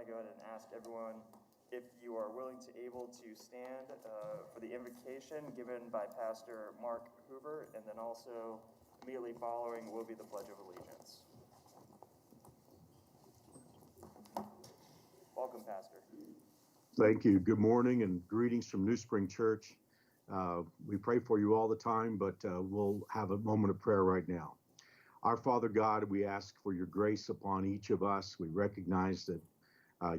to go ahead and ask everyone if you are willing to able to stand for the invocation given by Pastor Mark Hoover, and then also immediately following will be the Pledge of Allegiance. Welcome, Pastor. Thank you. Good morning and greetings from New Spring Church. We pray for you all the time, but we'll have a moment of prayer right now. Our Father God, we ask for your grace upon each of us. We recognize that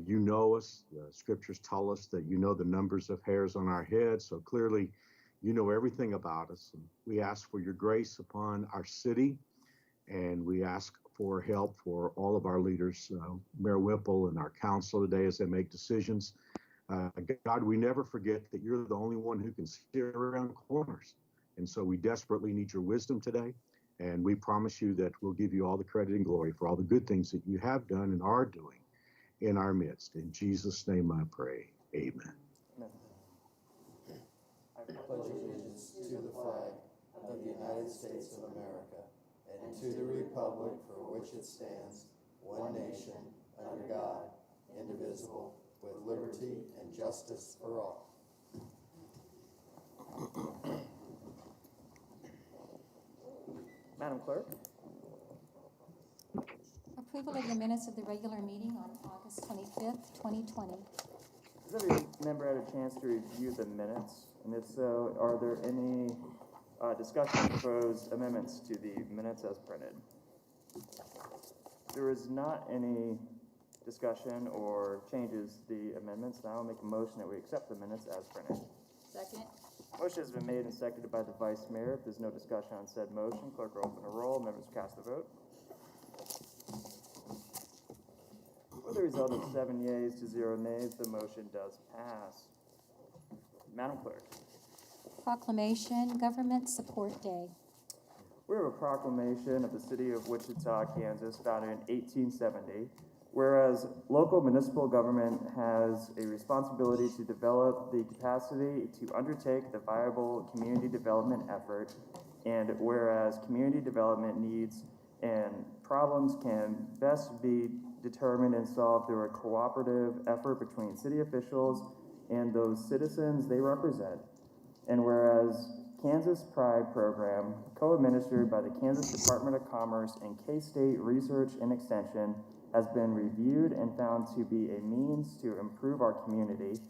you know us. The scriptures tell us that you know the numbers of hairs on our heads. So clearly, you know everything about us. And we ask for your grace upon our city. And we ask for help for all of our leaders, Mayor Whipple and our council today as they make decisions. God, we never forget that you're the only one who can see around corners. And so we desperately need your wisdom today. And we promise you that we'll give you all the credit and glory for all the good things that you have done and are doing in our midst. In Jesus' name I pray. Amen. I pledge allegiance to the flag of the United States of America and to the republic for which it stands, one nation, under God, indivisible, with liberty and justice for all. Madam Clerk. Approval of the minutes of the regular meeting on August 25th, 2020. Has every member had a chance to review the minutes? And if so, are there any discussion proposed amendments to the minutes as printed? There is not any discussion or changes to the amendments. Now I'll make a motion that we accept the minutes as printed. Second. Motion has been made and seconded by the Vice Mayor. If there's no discussion on said motion, clerk will open a roll. Members cast the vote. With a result of 7 yeas to 0 nays, the motion does pass. Madam Clerk. Proclamation, Government Support Day. We have a proclamation of the City of Wichita, Kansas, founded in 1870. Whereas local municipal government has a responsibility to develop the capacity to undertake the viable community development effort, and whereas community development needs and problems can best be determined and solved through a cooperative effort between city officials and those citizens they represent, and whereas Kansas Pride program, co-administered by the Kansas Department of Commerce and K-State Research and Extension, has been reviewed and found to be a means to improve our community.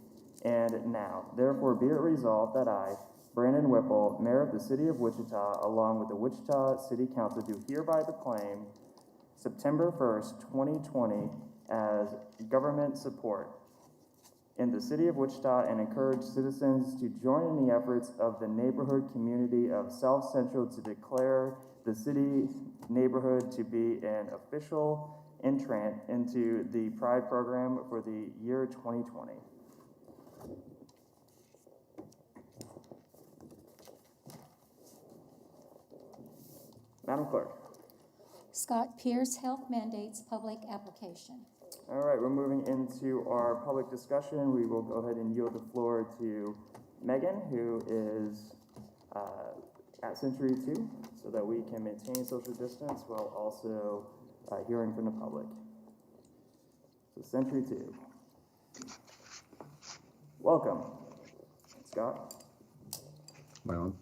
And now, therefore, be it resolved that I, Brandon Whipple, Mayor of the City of Wichita, along with the Wichita City Council, do hereby proclaim September 1st, 2020 as Government Support in the City of Wichita, and encourage citizens to join in the efforts of the neighborhood community of South Central to declare the city neighborhood to be an official entrant into the Pride program for the year 2020. Madam Clerk. Scott Pierce, Health Mandates Public Application. All right, we're moving into our public discussion. We will go ahead and yield the floor to Megan, who is at Century 2, so that we can maintain social distance while also hearing from the public. So Century 2. Welcome, Scott. Am I on?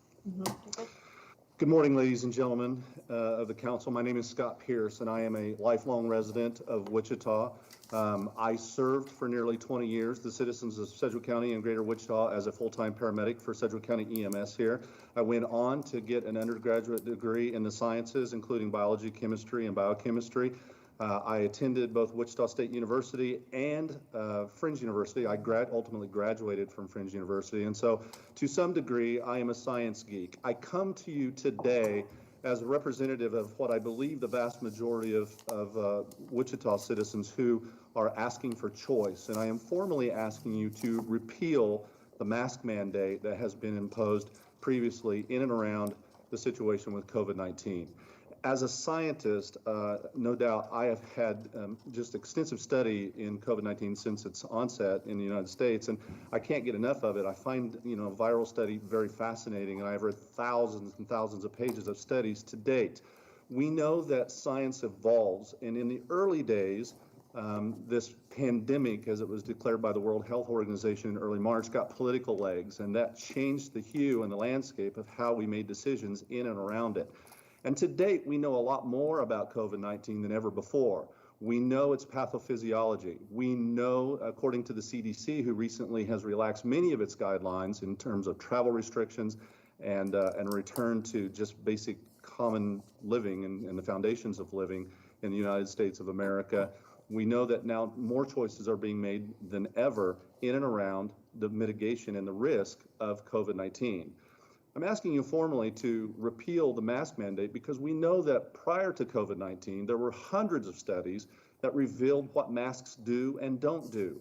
Good morning, ladies and gentlemen of the council. My name is Scott Pierce, and I am a lifelong resident of Wichita. I served for nearly 20 years the citizens of Sedgwick County and Greater Wichita as a full-time paramedic for Sedgwick County EMS here. I went on to get an undergraduate degree in the sciences, including biology, chemistry, and biochemistry. I attended both Wichita State University and Fringe University. I ultimately graduated from Fringe University, and so to some degree, I am a science geek. I come to you today as a representative of what I believe the vast majority of Wichita citizens who are asking for choice, and I am formally asking you to repeal the mask mandate that has been imposed previously in and around the situation with COVID-19. As a scientist, no doubt I have had just extensive study in COVID-19 since its onset in the United States, and I can't get enough of it. I find, viral study very fascinating, and I've read thousands and thousands of pages of studies to date. We know that science evolves, and in the early days, This pandemic, as it was declared by the World Health Organization in early March, got political legs, and that changed the hue and the landscape of how we made decisions in and around it. And to date, we know a lot more about COVID-19 than ever before. We know its pathophysiology. We know, according to the CDC, who recently has relaxed many of its guidelines in terms of travel restrictions and a return to just basic common living and the foundations of living in the United States of America. We know that now more choices are being made than ever in and around the mitigation and the risk of COVID-19. I'm asking you formally to repeal the mask mandate because we know that prior to COVID-19, there were hundreds of studies that revealed what masks do and don't do.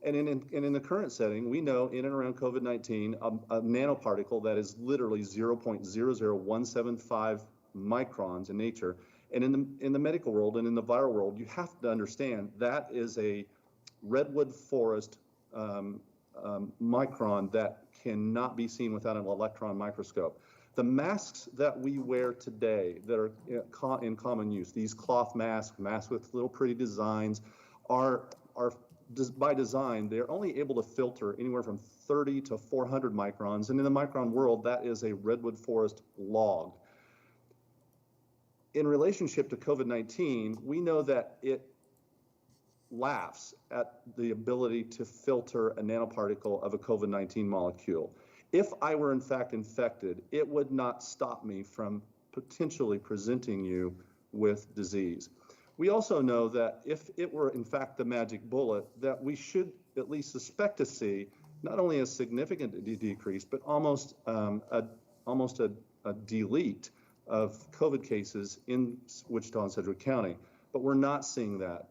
And in the current setting, we know in and around COVID-19, a nanoparticle that is literally 0.00175 microns in nature. And in the medical world and in the viral world, you have to understand that is a redwood forest micron that cannot be seen without an electron microscope. The masks that we wear today that are in common use, these cloth masks, masks with little pretty designs, are by design, they're only able to filter anywhere from 30 to 400 microns. And in the micron world, that is a redwood forest log. In relationship to COVID-19, we know that it laughs at the ability to filter a nanoparticle of a COVID-19 molecule. If I were in fact infected, it would not stop me from potentially presenting you with disease. We also know that if it were in fact the magic bullet, that we should at least suspect to see not only a significant decrease, but almost a delete of COVID cases in Wichita and Sedgwick County. But we're not seeing that.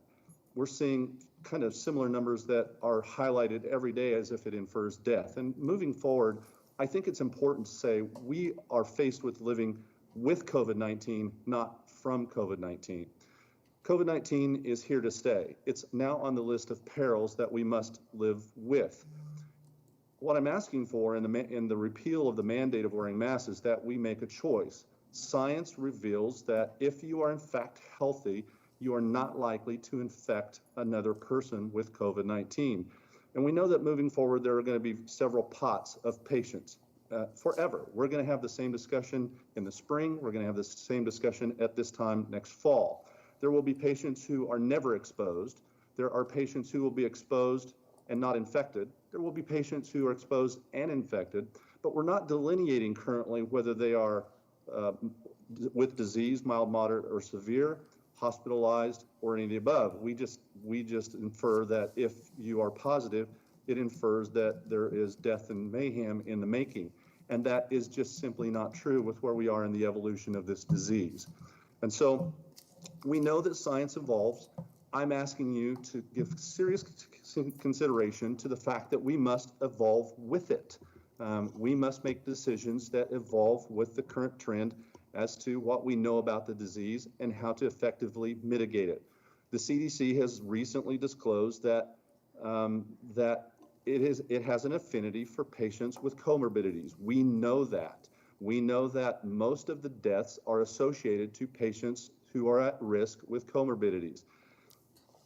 We're seeing kind of similar numbers that are highlighted every day as if it infers death. And moving forward, I think it's important to say we are faced with living with COVID-19, not from COVID-19. COVID-19 is here to stay. It's now on the list of perils that we must live with. What I'm asking for in the repeal of the mandate of wearing masks is that we make a choice. Science reveals that if you are in fact healthy, you are not likely to infect another person with COVID-19. And we know that moving forward, there are going to be several pots of patients forever. We're going to have the same discussion in the spring. We're going to have the same discussion at this time next fall. There will be patients who are never exposed. There are patients who will be exposed and not infected. There will be patients who are exposed and infected, but we're not delineating currently whether they are with disease, mild, moderate, or severe, hospitalized, or any of the above. We just infer that if you are positive, it infers that there is death and mayhem in the making. And that is just simply not true with where we are in the evolution of this disease. And so we know that science evolves. I'm asking you to give serious consideration to the fact that we must evolve with it. We must make decisions that evolve with the current trend as to what we know about the disease and how to effectively mitigate it. The CDC has recently disclosed that it has an affinity for patients with comorbidities. We know that. We know that most of the deaths are associated to patients who are at risk with comorbidities.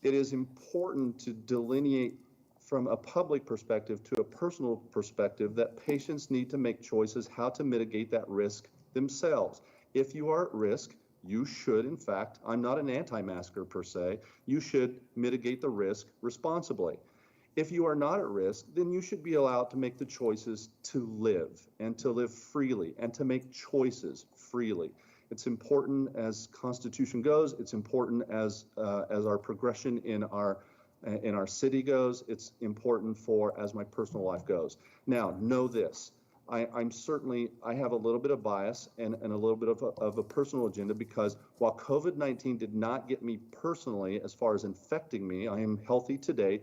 It is important to delineate from a public perspective to a personal perspective that patients need to make choices how to mitigate that risk themselves. If you are at risk, you should, in fact, I'm not an anti-masker per se, you should mitigate the risk responsibly. If you are not at risk, then you should be allowed to make the choices to live and to live freely and to make choices freely. It's important as Constitution goes, it's important as our progression in our city goes, it's important for as my personal life goes. Now, know this. I have a little bit of bias and a little bit of a personal agenda because while COVID-19 did not get me personally as far as infecting me, I am healthy today,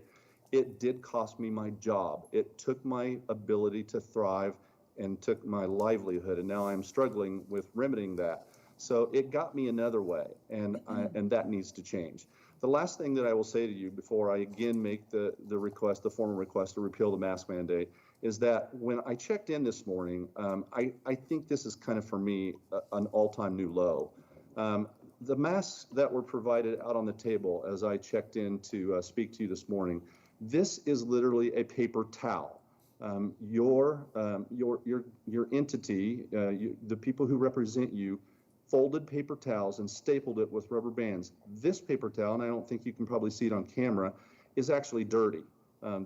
it did cost me my job. It took my ability to thrive and took my livelihood, and now I'm struggling with remedying that. So it got me another way, and that needs to change. The last thing that I will say to you before I again make the formal request to repeal the mask mandate, is that when I checked in this morning, I think this is kind of, for me, an all-time new low. The masks that were provided out on the table as I checked in to speak to you this morning, this is literally a paper towel. Your entity, the people who represent you, folded paper towels and stapled it with rubber bands. This paper towel, and I don't think you can probably see it on camera, is actually dirty.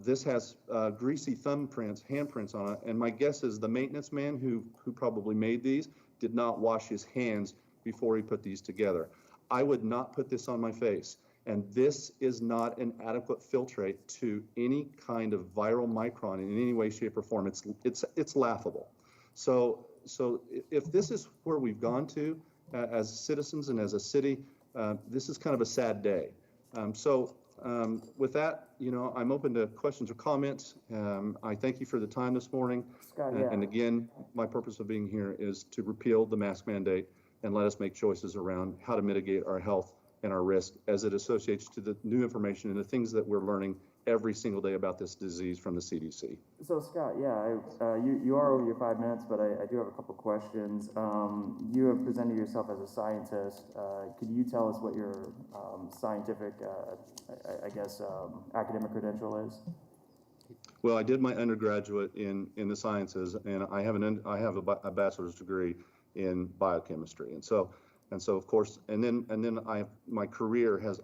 This has greasy thumbprints, handprints on it, and my guess is the maintenance man who probably made these did not wash his hands before he put these together. I would not put this on my face, and this is not an adequate filtrate to any kind of viral micron in any way, shape, or form. It's laughable. So if this is where we've gone to as citizens and as a city, this is kind of a sad day. With that, I'm open to questions or comments. I thank you for the time this morning. Scott, yeah. And again, my purpose of being here is to repeal the mask mandate and let us make choices around how to mitigate our health and our risk as it associates to the new information and the things that we're learning every single day about this disease from the CDC. So Scott, yeah, you are over your 5 minutes, but I do have a couple questions. You have presented yourself as a scientist. Could you tell us what your scientific, academic credential is? Well, I did my undergraduate in the sciences, and I have a bachelor's degree in biochemistry, and so of course, and then my career has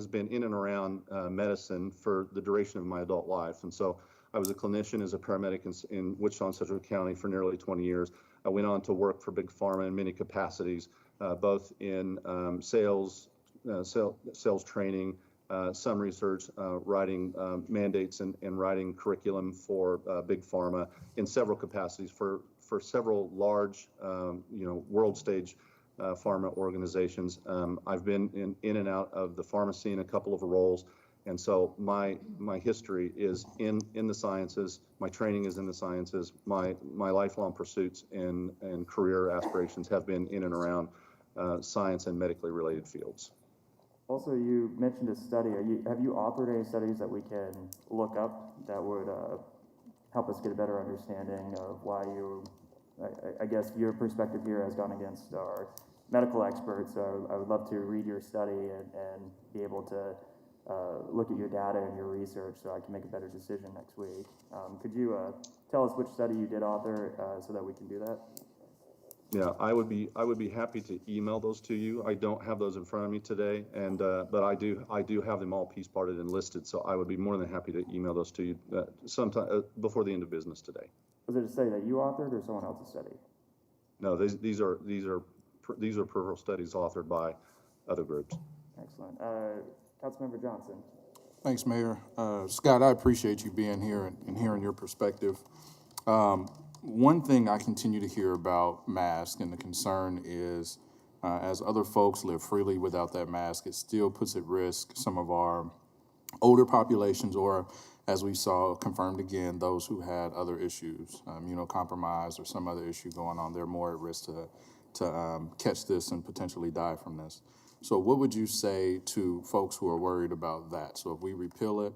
been in and around medicine for the duration of my adult life, and so I was a clinician as a paramedic in Wichita and Central County for nearly 20 years. I went on to work for Big Pharma in many capacities, both in sales training, some research, writing mandates and writing curriculum for Big Pharma in several capacities for several large, world stage pharma organizations. I've been in and out of the pharmacy in a couple of roles, and so my history is in the sciences. My training is in the sciences. My lifelong pursuits and career aspirations have been in and around science and medically related fields. Also, you mentioned a study. Have you authored any studies that we can look up that would help us get a better understanding of why I guess your perspective here has gone against our medical experts. So I would love to read your study and be able to look at your data and your research so I can make a better decision next week. Could you tell us which study you did author so that we can do that? Yeah, I would be happy to email those to you. I don't have those in front of me today, and but I do have them all piece parted and listed. So I would be more than happy to email those to you sometime before the end of business today. Was it a study that you authored or someone else's study? No, these are peripheral studies authored by other groups. Excellent. Councilmember Johnson. Thanks, Mayor. Scott, I appreciate you being here and hearing your perspective. One thing I continue to hear about masks, and the concern is as other folks live freely without that mask, it still puts at risk some of our older populations, or as we saw confirmed again, those who had other issues, immunocompromised or some other issue going on. They're more at risk to catch this and potentially die from this. So what would you say to folks who are worried about that? So if we repeal it,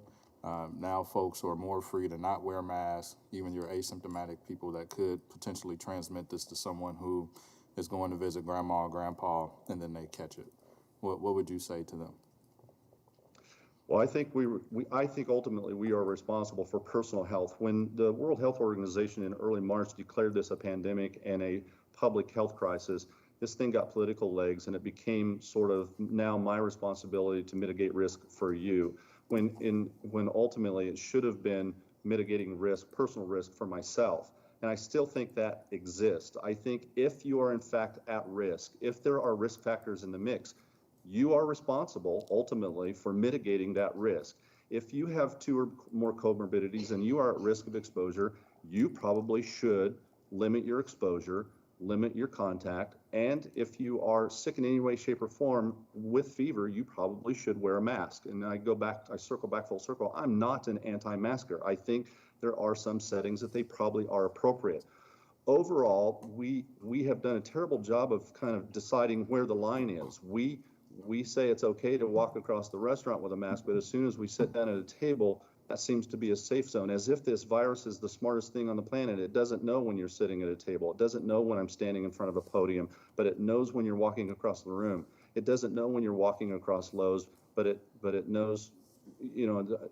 now folks are more free to not wear masks, even your asymptomatic people that could potentially transmit this to someone who is going to visit grandma or grandpa and then they catch it. What would you say to them? Well, I think I think ultimately we are responsible for personal health. When the World Health Organization in early March declared this a pandemic and a public health crisis, this thing got political legs, and it became sort of now my responsibility to mitigate risk for you. When ultimately it should have been mitigating risk, personal risk for myself. And I still think that exists. I think if you are in fact at risk, if there are risk factors in the mix, you are responsible ultimately for mitigating that risk. If you have 2 or more comorbidities and you are at risk of exposure, you probably should limit your exposure, limit your contact, and if you are sick in any way, shape, or form with fever, you probably should wear a mask. And I circle back full circle. I'm not an anti-masker. I think there are some settings that they probably are appropriate. Overall, we have done a terrible job of kind of deciding where the line is. We say it's okay to walk across the restaurant with a mask, but as soon as we sit down at a table, that seems to be a safe zone, as if this virus is the smartest thing on the planet. It doesn't know when you're sitting at a table. It doesn't know when I'm standing in front of a podium, but it knows when you're walking across the room. It doesn't know when you're walking across Lowe's, but it knows,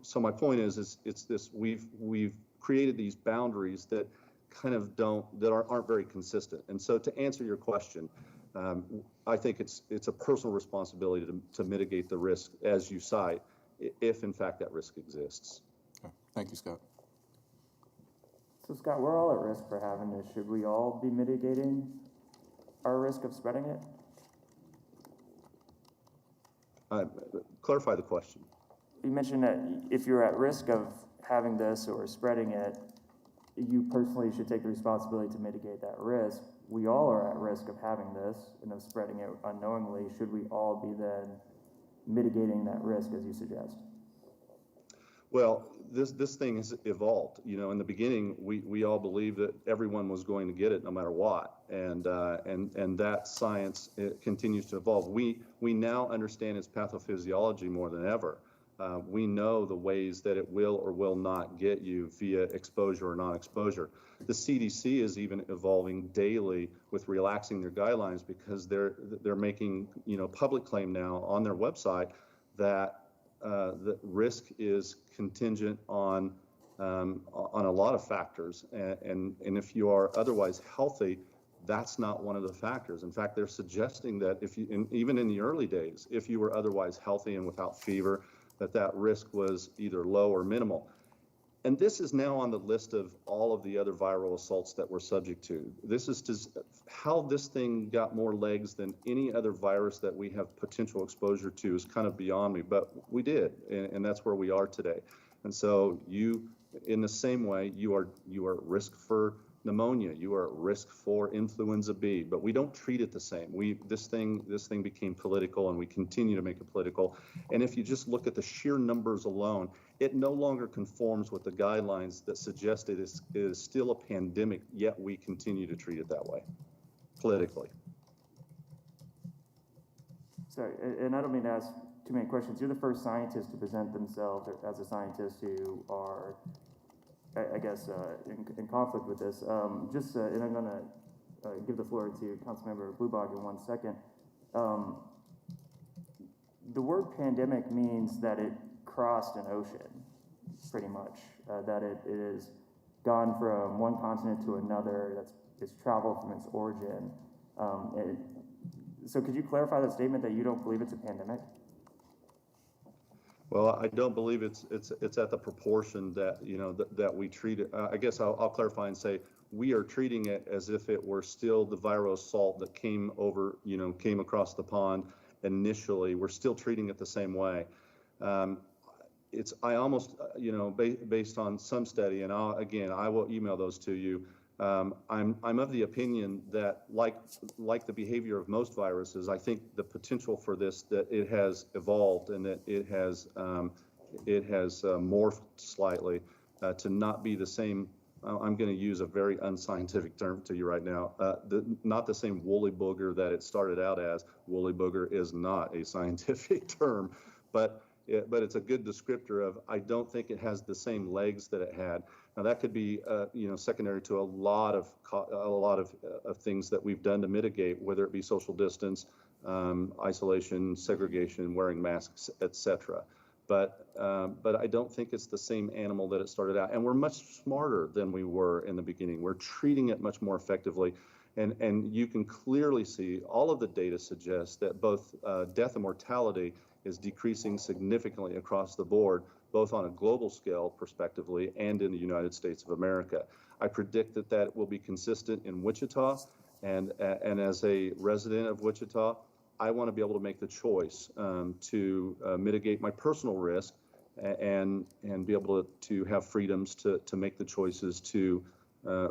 so my point is it's this, we've created these boundaries that kind of aren't very consistent. And so to answer your question, I think it's a personal responsibility to mitigate the risk as you cite, if in fact that risk exists. Okay. Thank you, Scott. So Scott, we're all at risk for having this. Should we all be mitigating our risk of spreading it? Clarify the question. You mentioned that if you're at risk of having this or spreading it, you personally should take the responsibility to mitigate that risk. We all are at risk of having this and of spreading it unknowingly. Should we all be then mitigating that risk as you suggest? Well, this thing has evolved. In the beginning, we all believed that everyone was going to get it no matter what, and that science continues to evolve. We now understand its pathophysiology more than ever. We know the ways that it will or will not get you via exposure or non-exposure. The CDC is even evolving daily with relaxing their guidelines because they're making public claim now on their website that the risk is contingent on a lot of factors, and if you are otherwise healthy, that's not one of the factors. In fact, they're suggesting that even in the early days, if you were otherwise healthy and without fever, that risk was either low or minimal. And this is now on the list of all of the other viral assaults that we're subject to. This is just how this thing got more legs than any other virus that we have potential exposure to is kind of beyond me, but we did, and that's where we are today. And so in the same way, you are at risk for pneumonia, you are at risk for influenza B, but we don't treat it the same. This thing became political, and we continue to make it political. And if you just look at the sheer numbers alone, it no longer conforms with the guidelines that suggest it is still a pandemic, yet we continue to treat it that way, politically. Sorry, and I don't mean to ask too many questions. You're the first scientist to present themselves as a scientist who are, I guess, in conflict with this. And I'm going to give the floor to Councilmember Blubog in 1 second. The word pandemic means that it crossed an ocean, pretty much. That it is gone from one continent to another. It's traveled from its origin. So could you clarify that statement that you don't believe it's a pandemic? Well, I don't believe it's at the proportion that that we treat it. I guess I'll clarify and say we are treating it as if it were still the viral assault that came across the pond initially. We're still treating it the same way. I almost based on some study, and I will email those to you. I'm of the opinion that like the behavior of most viruses, I think the potential for this, that it has evolved and that it has morphed slightly to not be the same. I'm going to use a very unscientific term to you right now. Not the same woolly booger that it started out as. Woolly booger is not a scientific term, but it's a good descriptor of. I don't think it has the same legs that it had. Now that could be, secondary to a lot of things that we've done to mitigate, whether it be social distance, isolation, segregation, wearing masks, etc. But I don't think it's the same animal that it started out. And we're much smarter than we were in the beginning. We're treating it much more effectively. And you can clearly see all of the data suggests that both death and mortality is decreasing significantly across the board, both on a global scale prospectively and in the United States of America. I predict that will be consistent in Wichita, and as a resident of Wichita, I want to be able to make the choice to mitigate my personal risk and be able to have freedoms to make the choices to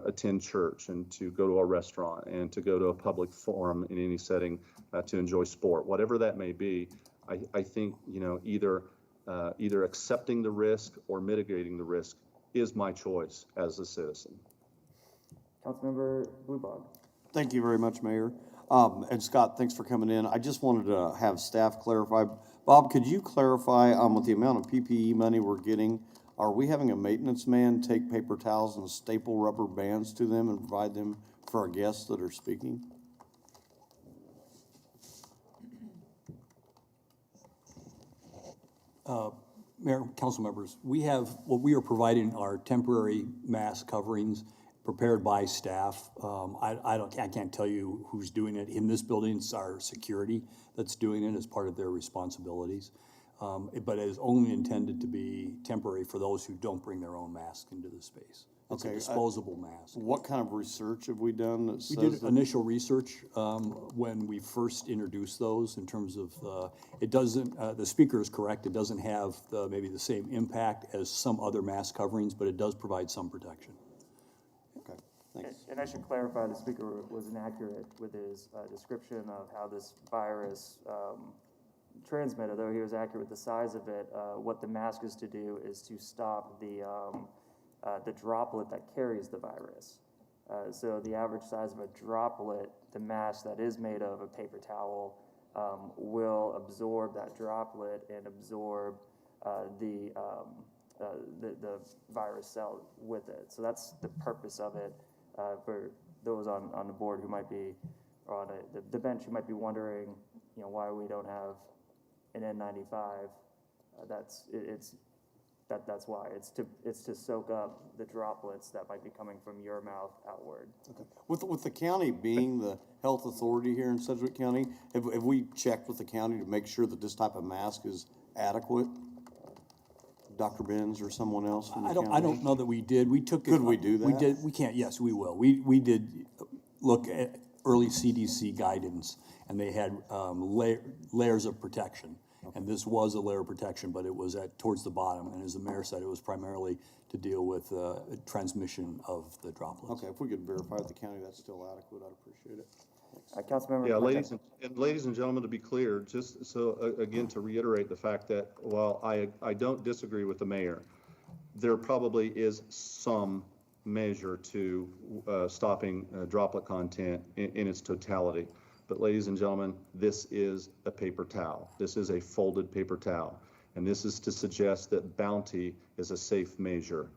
attend church and to go to a restaurant and to go to a public forum in any setting to enjoy sport, whatever that may be. I think either accepting the risk or mitigating the risk is my choice as a citizen. Councilmember Blubog. Thank you very much, Mayor. And Scott, thanks for coming in. I just wanted to have staff clarify. Bob, could you clarify with the amount of PPE money we're getting, are we having a maintenance man take paper towels and staple rubber bands to them and provide them for our guests that are speaking? Mayor, council members, what we are providing are temporary mask coverings prepared by staff. I can't tell you who's doing it. In this building, it's our security that's doing it as part of their responsibilities. But it is only intended to be temporary for those who don't bring their own mask into the space. It's a Okay, disposable mask. What kind of research have we done that We says did that? initial research when we first introduced those in terms of, it doesn't, the speaker is correct, it doesn't have maybe the same impact as some other mask coverings, but it does provide some protection. Okay, thanks. And I should clarify, the speaker was inaccurate with his description of how this virus transmitted, though he was accurate with the size of it. What the mask is to do is to stop the droplet that carries the virus. So the average size of a droplet, the mask that is made of a paper towel, will absorb that droplet and absorb the virus cell with it. So that's the purpose of it. For those on the board who might be, or on the bench who might be wondering, why we don't have an N95. That's why. It's to soak up the droplets that might be coming from your mouth outward. Okay. With the county being the health authority here in Sedgwick County, have we checked with the county to make sure that this type of mask is adequate? Dr. Benz or someone else from the county? I don't know that we did. We took. Could we do that? We can't, yes, we will. We did look at early CDC guidance, and they had layers of protection. And this was a layer of protection, but it was towards the bottom. And as the mayor said, it was primarily to deal with transmission of the droplets. Okay, if we could verify with the county that's still adequate, I'd appreciate it. Thanks. Councilmember. Yeah, Martin. ladies and gentlemen, to be clear, just so, again, to reiterate the fact that while I don't disagree with the mayor, there probably is some measure to stopping droplet content in its totality. But ladies and gentlemen, this is a paper towel. This is a folded paper towel. And this is to suggest that Bounty is a safe measure.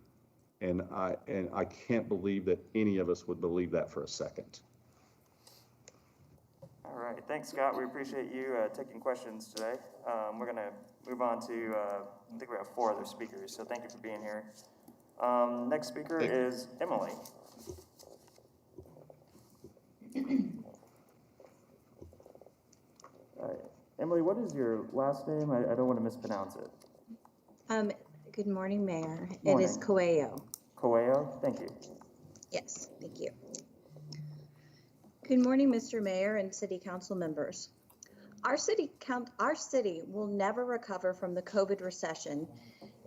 And I can't believe that any of us would believe that for a second. All right, thanks, Scott. We appreciate you taking questions today. We're going to move on to, I think we have 4 other speakers, so thank you for being here. Next speaker is Emily. Emily, what is your last name? I don't want to mispronounce it. Good morning, Mayor. Morning. It is Coelho. Coelho, thank you. Yes, thank you. Good morning, Mr. Mayor and City Council members. Our city will never recover from the COVID recession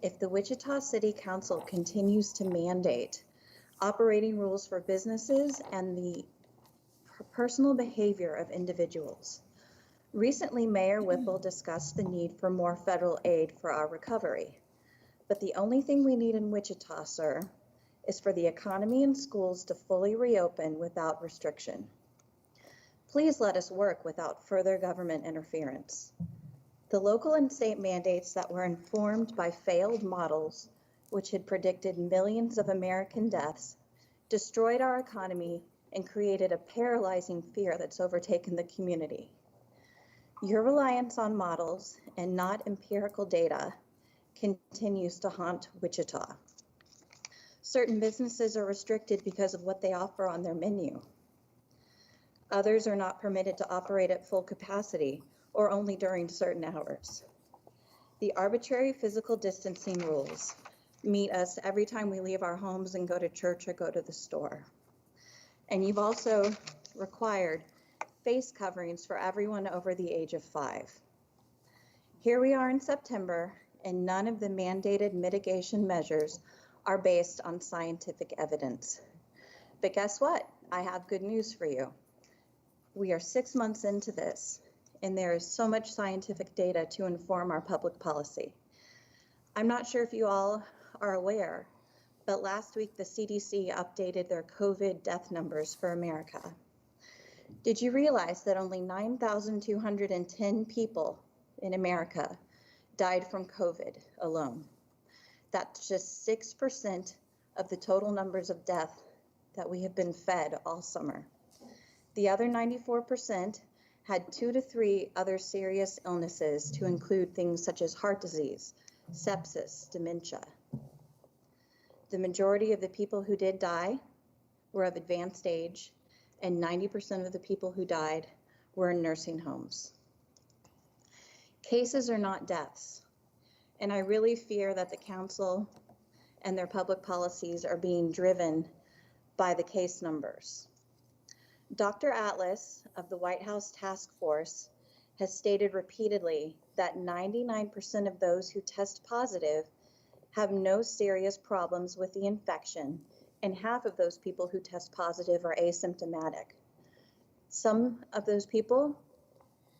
if the Wichita City Council continues to mandate operating rules for businesses and the personal behavior of individuals. Recently, Mayor Whipple discussed the need for more federal aid for our recovery. But the only thing we need in Wichita, sir, is for the economy and schools to fully reopen without restriction. Please let us work without further government interference. The local and state mandates that were informed by failed models, which had predicted millions of American deaths, destroyed our economy and created a paralyzing fear that's overtaken the community. Your reliance on models and not empirical data continues to haunt Wichita. Certain businesses are restricted because of what they offer on their menu. Others are not permitted to operate at full capacity or only during certain hours. The arbitrary physical distancing rules meet us every time we leave our homes and go to church or go to the store. And you've also required face coverings for everyone over the age of 5. Here we are in September, and none of the mandated mitigation measures are based on scientific evidence. But guess what? I have good news for you. We are 6 months into this, and there is so much scientific data to inform our public policy. I'm not sure if you all are aware, but last week the CDC updated their COVID death numbers for America. Did you realize that only 9,210 people in America died from COVID alone? That's just 6% of the total numbers of death that we have been fed all summer. The other 94% had 2 to 3 other serious illnesses, to include things such as heart disease, sepsis, dementia. The majority of the people who did die were of advanced age, and 90% of the people who died were in nursing homes. Cases are not deaths, and I really fear that the council and their public policies are being driven by the case numbers. Dr. Atlas of the White House Task Force has stated repeatedly that 99% of those who test positive have no serious problems with the infection, and half of those people who test positive are asymptomatic. Some of those people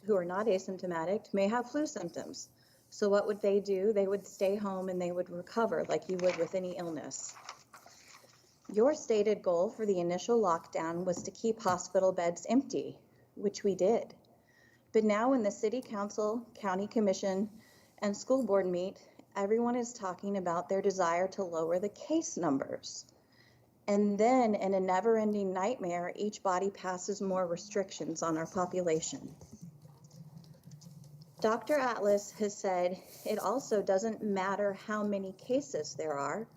who are not asymptomatic may have flu symptoms. So what would they do? They would stay home and they would recover like you would with any illness. Your stated goal for the initial lockdown was to keep hospital beds empty, which we did. But now when the City Council, County Commission, and School Board meet, everyone is talking about their desire to lower the case numbers. And then, in a never-ending nightmare, each body passes more restrictions on our population. Dr. Atlas has said it also doesn't matter how many cases there are,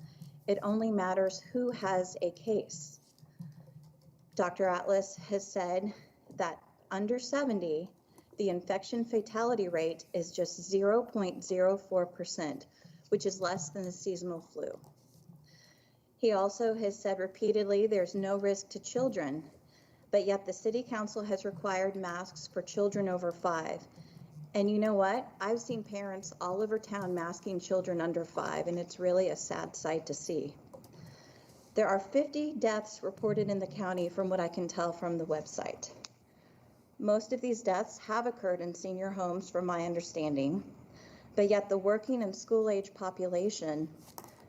it only matters who has a case. Dr. Atlas has said that under 70, the infection fatality rate is just 0.04%, which is less than the seasonal flu. He also has said repeatedly there's no risk to children, but yet the City Council has required masks for children over 5. And you know what? I've seen parents all over town masking children under 5, and it's really a sad sight to see. There are 50 deaths reported in the county from what I can tell from the website. Most of these deaths have occurred in senior homes from my understanding, but yet the working and school-age population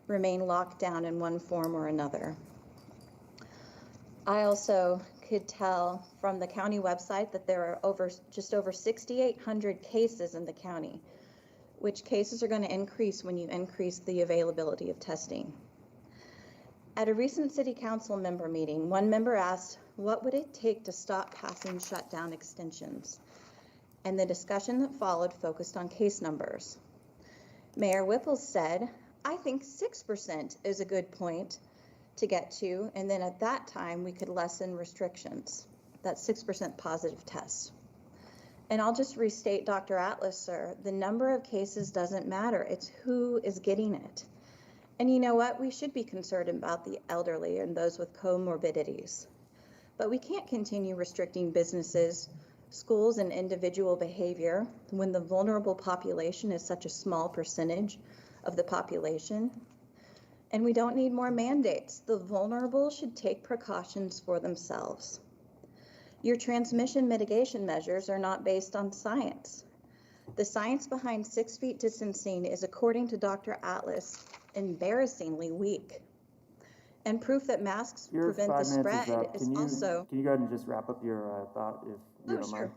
remain locked down in one form or another. I also could tell from the county website that there are just over 6,800 cases in the county, which cases are going to increase when you increase the availability of testing. At a recent City Council member meeting, one member asked, what would it take to stop passing shutdown extensions? And the discussion that followed focused on case numbers. Mayor Whipple said, I think 6% is a good point to get to, and then at that time we could lessen restrictions. That's 6% positive tests. And I'll just restate Dr. Atlas, sir, the number of cases doesn't matter, it's who is getting it. And you know what? We should be concerned about the elderly and those with comorbidities. But we can't continue restricting businesses, schools, and individual behavior when the vulnerable population is such a small percentage of the population. And we don't need more mandates. The vulnerable should take precautions for themselves. Your transmission mitigation measures are not based on science. The science behind 6 feet distancing is, according to Dr. Atlas, embarrassingly weak. And proof that masks Your prevent 5 the minutes spread is is up. also... Can you go ahead and just wrap up your thought if you don't sure. mind?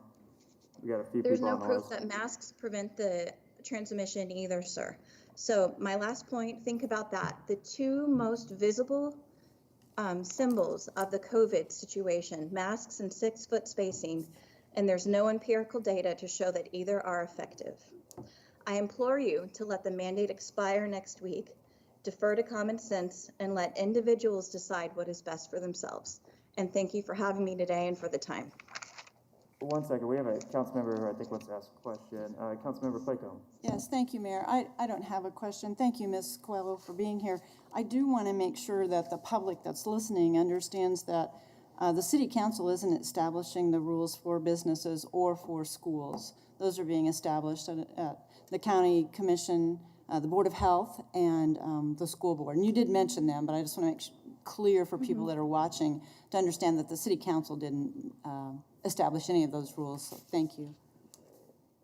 We got a few There's people no on the proof list. that masks prevent the transmission either, sir. So my last point, think about that. The 2 most visible symbols of the COVID situation, masks and 6-foot spacing, and there's no empirical data to show that either are effective. I implore you to let the mandate expire next week, defer to common sense, and let individuals decide what is best for themselves. And thank you for having me today and for the time. 1 second, we have a council member who I think wants to ask a question. Councilmember Playcomb. Yes, thank you, Mayor. I don't have a question. Thank you, Ms. Coelho, for being here. I do want to make sure that the public that's listening understands that the City Council isn't establishing the rules for businesses or for schools. Those are being established at the County Commission, the Board of Health, and the School Board. And you did mention them, but I just want to make clear for people that are watching to understand that the City Council didn't establish any of those rules. So thank you.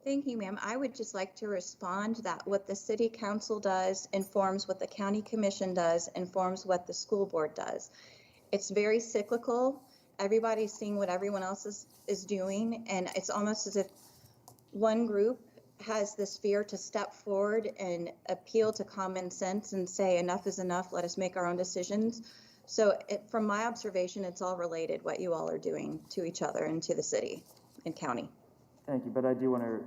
Thank you, ma'am. I would just like to respond that what the City Council does informs what the County Commission does, informs what the School Board does. It's very cyclical. Everybody's seeing what everyone else is doing, and it's almost as if one group has this fear to step forward and appeal to common sense and say enough is enough, let us make our own decisions. So from my observation, it's all related, what you all are doing to each other and to the city and county. Thank you, but I do want to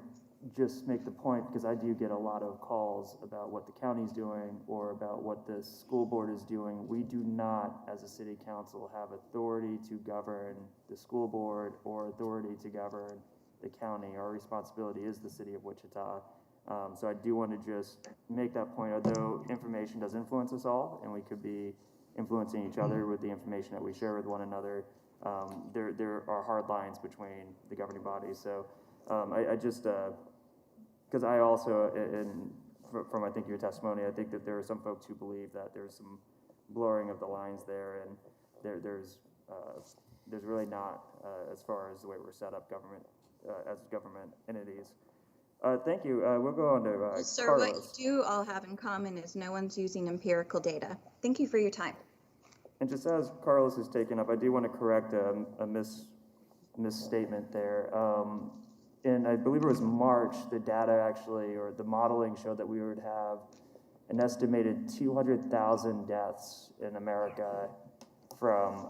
just make the point, because I do get a lot of calls about what the county's doing or about what the school board is doing. We do not, as a city council, have authority to govern the school board or authority to govern the county. Our responsibility is the city of Wichita. So I do want to just make that point, although information does influence us all, and we could be influencing each other with the information that we share with one another. There are hard lines between the governing bodies. So I just, because I also, from I think your testimony, I think that there are some folks who believe that there's some blurring of the lines there, and there's really not, as far as the way we're set up as government entities. Thank you. We'll go on to Sir, Carlos. what you do all have in common is no one's using empirical data. Thank you for your time. And just as Carlos is taken up, I do want to correct a misstatement there. And I believe it was March, the data actually, or the modeling showed that we would have an estimated 200,000 deaths in America from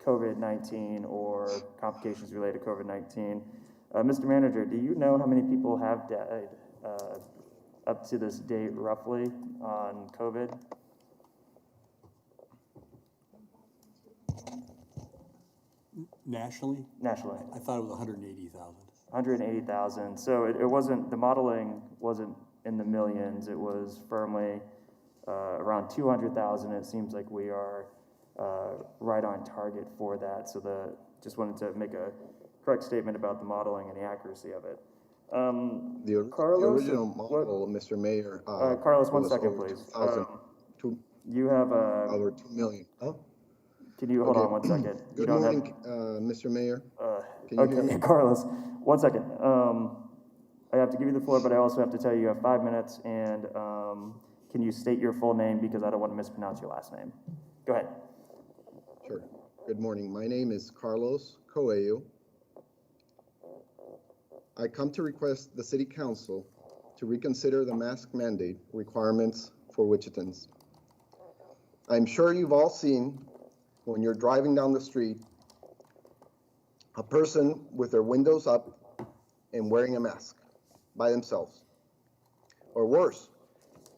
COVID-19 or complications related to COVID-19. Mr. Manager, do you know how many people have died up to this date roughly on COVID? Nationally? Nationally. I thought it was 180,000. 180,000. So it wasn't, the modeling wasn't in the millions. It was firmly around 200,000. It seems like we are right on target for that. So just wanted to make a correct statement about the modeling and the accuracy of it. The Carlos, original model, Mr. Mayor. Carlos, one was second, over please. 2,000, You have over 2 million. Oh, Can you hold okay. on 1 second? You Good don't morning, Mr. Mayor. Can you okay, hear me? Carlos, 1 second. I have to give you the floor, but I also have to tell you have 5 minutes, and can you state your full name, because I don't want to mispronounce your last name. Go ahead. Sure. Good morning. My name is Carlos Coelho. I come to request the City Council to reconsider the mask mandate requirements for Wichitans. I'm sure you've all seen, when you're driving down the street, a person with their windows up and wearing a mask by themselves. Or worse,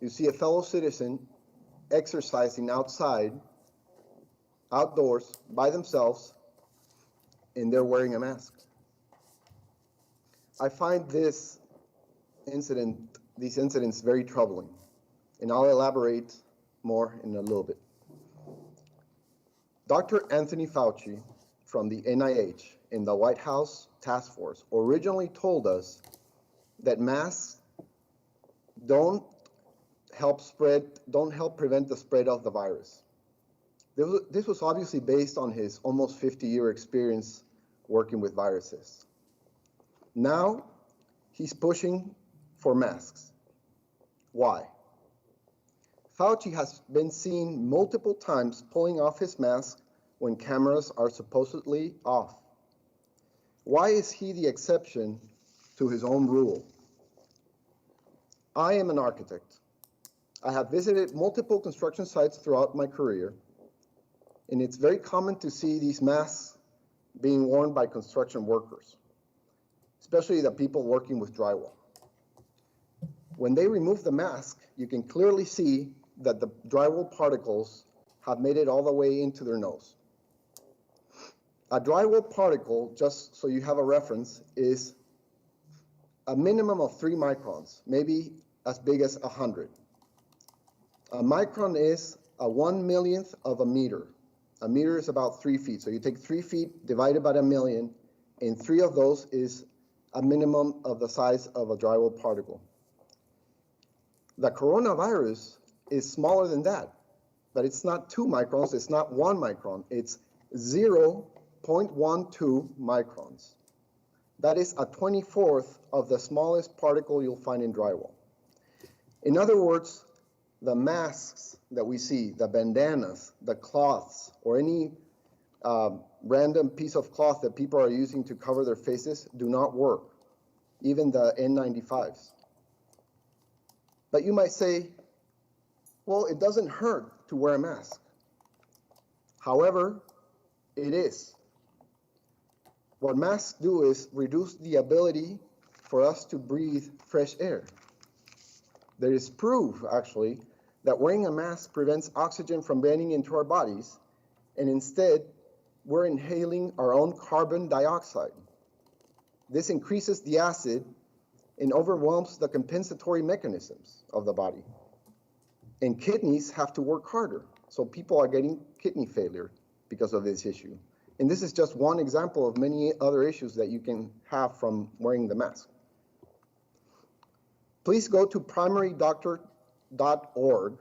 you see a fellow citizen exercising outdoors by themselves, and they're wearing a mask. I find these incidents very troubling, and I'll elaborate more in a little bit. Dr. Anthony Fauci from the NIH in the White House Task Force originally told us that masks don't help prevent the spread of the virus. This was obviously based on his almost 50-year experience working with viruses. Now, he's pushing for masks. Why? Fauci has been seen multiple times pulling off his mask when cameras are supposedly off. Why is he the exception to his own rule? I am an architect. I have visited multiple construction sites throughout my career, and it's very common to see these masks being worn by construction workers, especially the people working with drywall. When they remove the mask, you can clearly see that the drywall particles have made it all the way into their nose. A drywall particle, just so you have a reference, is a minimum of 3 microns, maybe as big as 100. A micron is a 1/1,000,000th of a meter. A meter is about 3 feet. So you take 3 feet divided by 1,000,000, and 3 of those is a minimum of the size of a drywall particle. The coronavirus is smaller than that, but it's not 2 microns, it's not 1 micron, it's 0.12 microns. That is a 24th of the smallest particle you'll find in drywall. In other words, the masks that we see, the bandanas, the cloths, or any random piece of cloth that people are using to cover their faces do not work, even the N95s. But you might say, well, it doesn't hurt to wear a mask. However, it is. What masks do is reduce the ability for us to breathe fresh air. There is proof, actually, that wearing a mask prevents oxygen from getting into our bodies, and instead, we're inhaling our own carbon dioxide. This increases the acid and overwhelms the compensatory mechanisms of the body. And kidneys have to work harder, so people are getting kidney failure because of this issue. And this is just one example of many other issues that you can have from wearing the mask. Please go to primarydoctor.org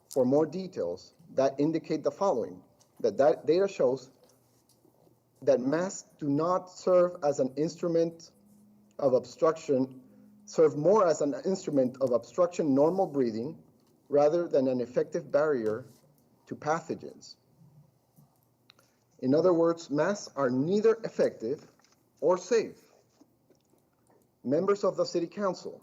for more details that indicate the following, that data shows that masks do not serve as an instrument of obstruction, serve more as an instrument of obstruction normal breathing rather than an effective barrier to pathogens. In other words, masks are neither effective or safe. Members of the City Council,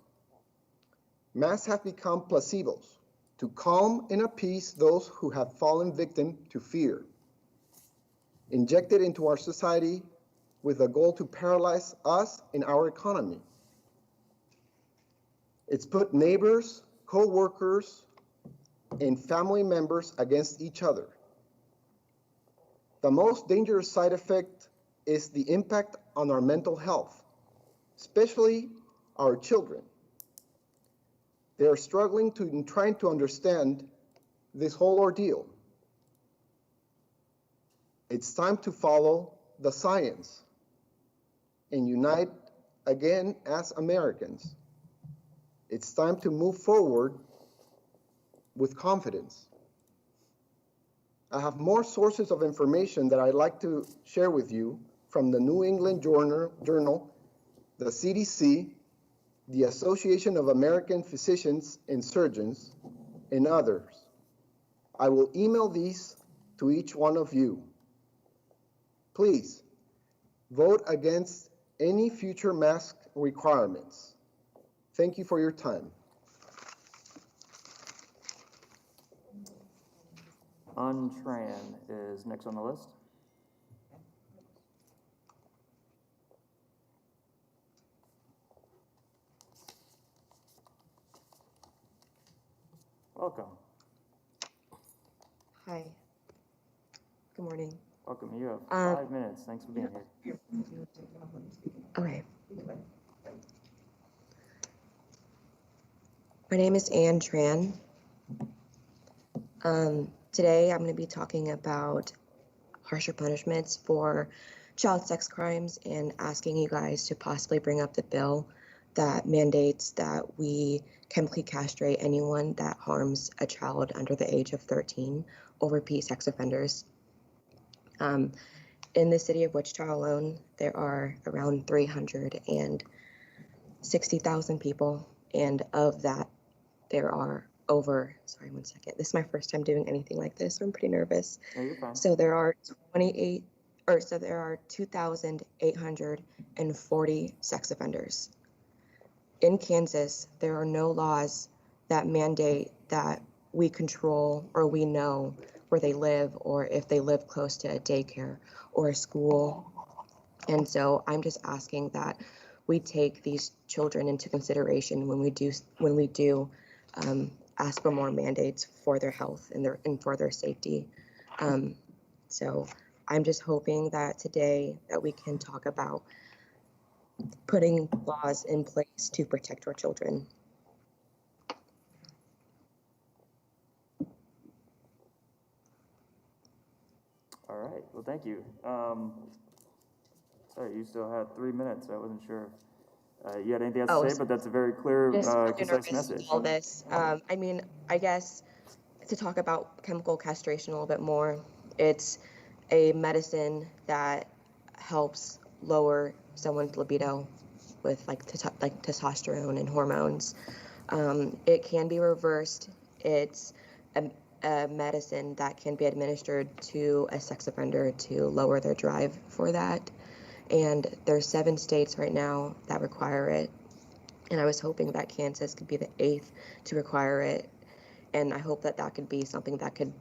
masks have become placebos to calm and appease those who have fallen victim to fear, injected into our society with a goal to paralyze us and our economy. It's put neighbors, co-workers, and family members against each other. The most dangerous side effect is the impact on our mental health, especially our children. They are struggling in trying to understand this whole ordeal. It's time to follow the science and unite again as Americans. It's time to move forward with confidence. I have more sources of information that I'd like to share with you from the New England Journal, the CDC, the Association of American Physicians and Surgeons, and others. I will email these to each one of you. Please vote against any future mask requirements. Thank you for your time. Untran is next on the list. Welcome. Hi. Good morning. Welcome. You have 5 minutes. Thanks for being here. Okay. My name is Ann Tran. Today I'm going to be talking about harsher punishments for child sex crimes and asking you guys to possibly bring up the bill that mandates that we chemically castrate anyone that harms a child under the age of 13 or repeat sex offenders. In the city of Wichita alone, there are around 360,000 people, and of that, there are over, sorry, one second. This is my first time doing anything like this, so I'm pretty nervous. No, you're fine. So there are 2,840 sex offenders. In Kansas, there are no laws that mandate that we control or we know where they live or if they live close to a daycare or a school. And so I'm just asking that we take these children into consideration when we do ask for more mandates for their health and for their safety. So I'm just hoping that today that we can talk about putting laws in place to protect our children. All right. Well, thank you. Sorry, you still had 3 minutes. I wasn't sure if you had anything else to say, but that's a very clear, concise message. All this. I mean, I guess to talk about chemical castration a little bit more, it's a medicine that helps lower someone's libido with like testosterone and hormones. It can be reversed. It's a medicine that can be administered to a sex offender to lower their drive for that. And there's 7 states right now that require it. And I was hoping that Kansas could be the 8th to require it. And I hope that that could be something that could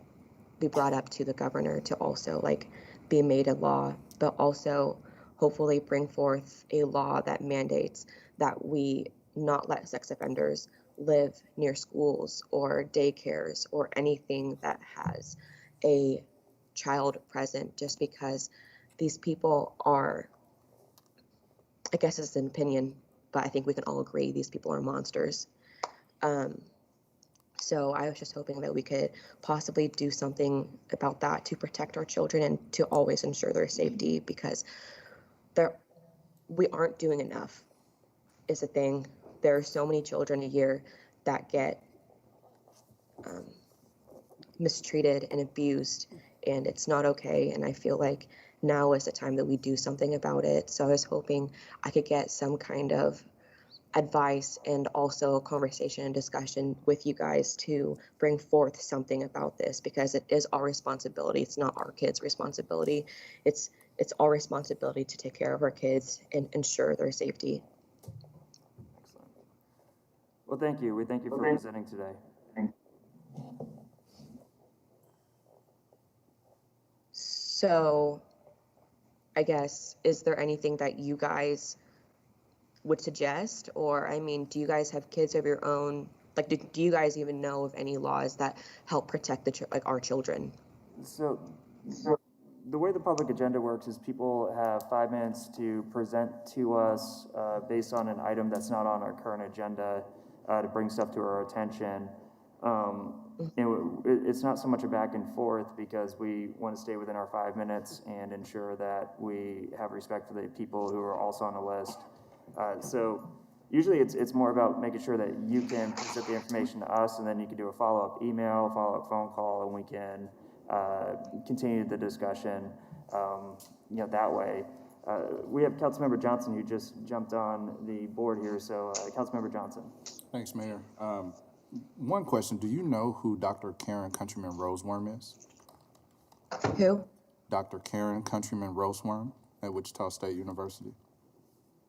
be brought up to the governor to also like be made a law. But also hopefully bring forth a law that mandates that we not let sex offenders live near schools or daycares or anything that has a child present, just because these people are, I guess it's an opinion, but I think we can all agree these people are monsters. So I was just hoping that we could possibly do something about that to protect our children and to always ensure their safety, because we aren't doing enough is the thing. There are so many children a year that get mistreated and abused, and it's not okay. And I feel like now is the time that we do something about it. So I was hoping I could get some kind of advice and also conversation and discussion with you guys to bring forth something about this, because it is our responsibility. It's not our kids' responsibility. It's our responsibility to take care of our kids and ensure their safety. Excellent. Well, thank you. We thank you for presenting today. So I guess, is there anything that you guys would suggest? Or, I mean, do you guys have kids of your own? Like, do you guys even know of any laws that help protect our children? So the way the public agenda works is people have 5 minutes to present to us based on an item that's not on our current agenda to bring stuff to our attention. It's not so much a back and forth, because we want to stay within our 5 minutes and ensure that we have respect for the people who are also on the list. So usually it's more about making sure that you can present the information to us, and then you can do a follow-up email, follow-up phone call, and we can continue the discussion, that way. We have Councilmember Johnson, who just jumped on the board here. So Councilmember Johnson. Thanks, Mayor. One question, do you know who Dr. Karen Countryman Roseworm is? Who? Dr. Karen Countryman Roseworm at Wichita State University.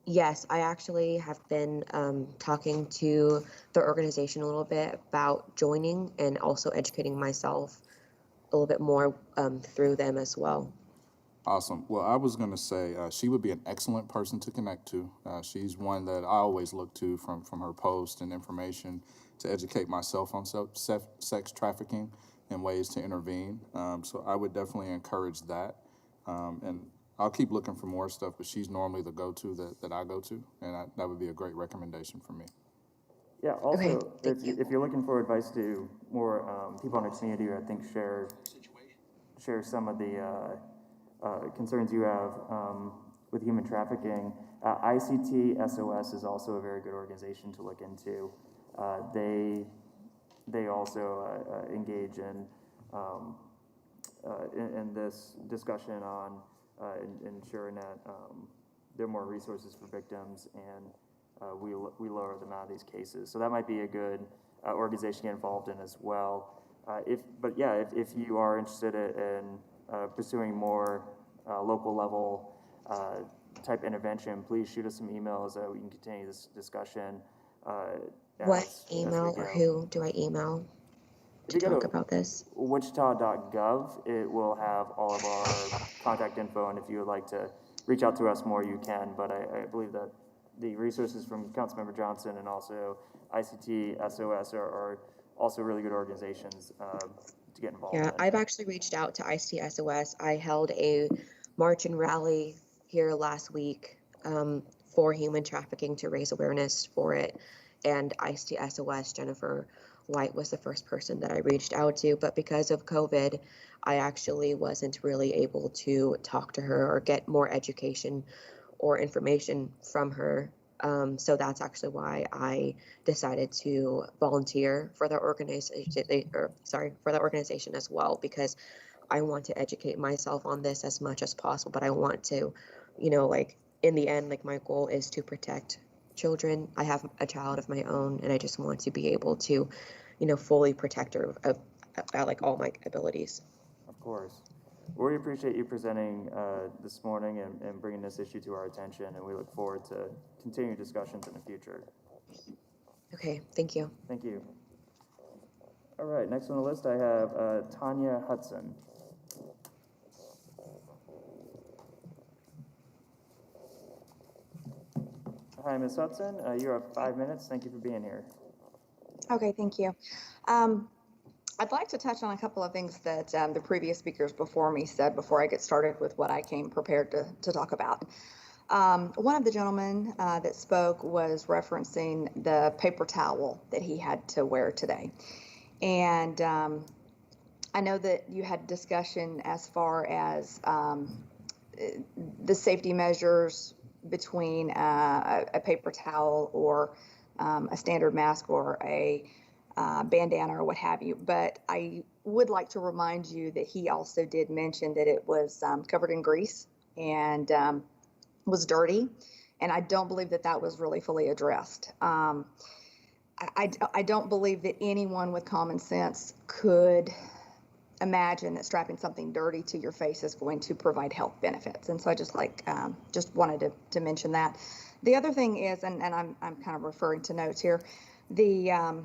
Yes, I actually have been talking to the organization a little bit about joining, and also educating myself a little bit more through them as well. Awesome. Well, I was going to say she would be an excellent person to connect to. She's one that I always look to from her posts and information to educate myself on sex trafficking and ways to intervene. So I would definitely encourage that. And I'll keep looking for more stuff, but she's normally the go-to that I go to, and that would be a great recommendation for me. Yeah, also, okay, if you're looking for advice to more people in the community who I think share some of the concerns you have with human trafficking, ICT SOS is also a very good organization to look into. They also engage in this discussion on ensuring that there are more resources for victims, and we lower the amount of these cases. So that might be a good organization to get involved in as well. If you are interested in pursuing more local level type intervention, please shoot us some emails so we can continue this discussion. What email or who do I email to talk about this? Wichita.gov, it will have all of our contact info, and if you would like to reach out to us more, you can. But I believe that the resources from Councilmember Johnson and also ICT SOS are also really good organizations to get involved in. Yeah, I've actually reached out to ICT SOS. I held a march and rally here last week for human trafficking to raise awareness for it. And ICT SOS, Jennifer White, was the first person that I reached out to. But because of COVID, I actually wasn't really able to talk to her or get more education or information from her. So that's actually why I decided to volunteer for the organization as well, because I want to educate myself on this as much as possible. But I want to, in the end, my goal is to protect children. I have a child of my own, and I just want to be able to, fully protect her at all my abilities. Of course. We appreciate you presenting this morning and bringing this issue to our attention, and we look forward to continuing discussions in the future. Okay, thank you. Thank you. All right, next on the list I have Tanya Hudson. Hi, Ms. Hudson. You have 5 minutes. Thank you for being here. Okay, thank you. I'd like to touch on a couple of things that the previous speakers before me said before I get started with what I came prepared to talk about. One of the gentlemen that spoke was referencing the paper towel that he had to wear today. And I know that you had discussion as far as the safety measures between a paper towel or a standard mask or a bandana or what have you. But I would like to remind you that he also did mention that it was covered in grease and was dirty. And I don't believe that that was really fully addressed. I don't believe that anyone with common sense could imagine that strapping something dirty to your face is going to provide health benefits. And so I just wanted to mention that. The other thing is, and I'm kind of referring to notes here, the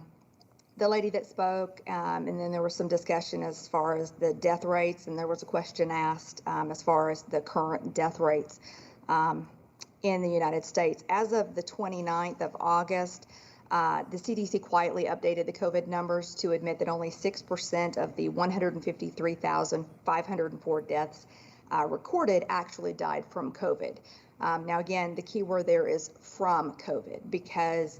lady that spoke, and then there was some discussion as far as the death rates, and there was a question asked as far as the current death rates in the United States. As of the 29th of August, the CDC quietly updated the COVID numbers to admit that only 6% of the 153,504 deaths recorded actually died from COVID. Now, again, the key word there is from COVID, because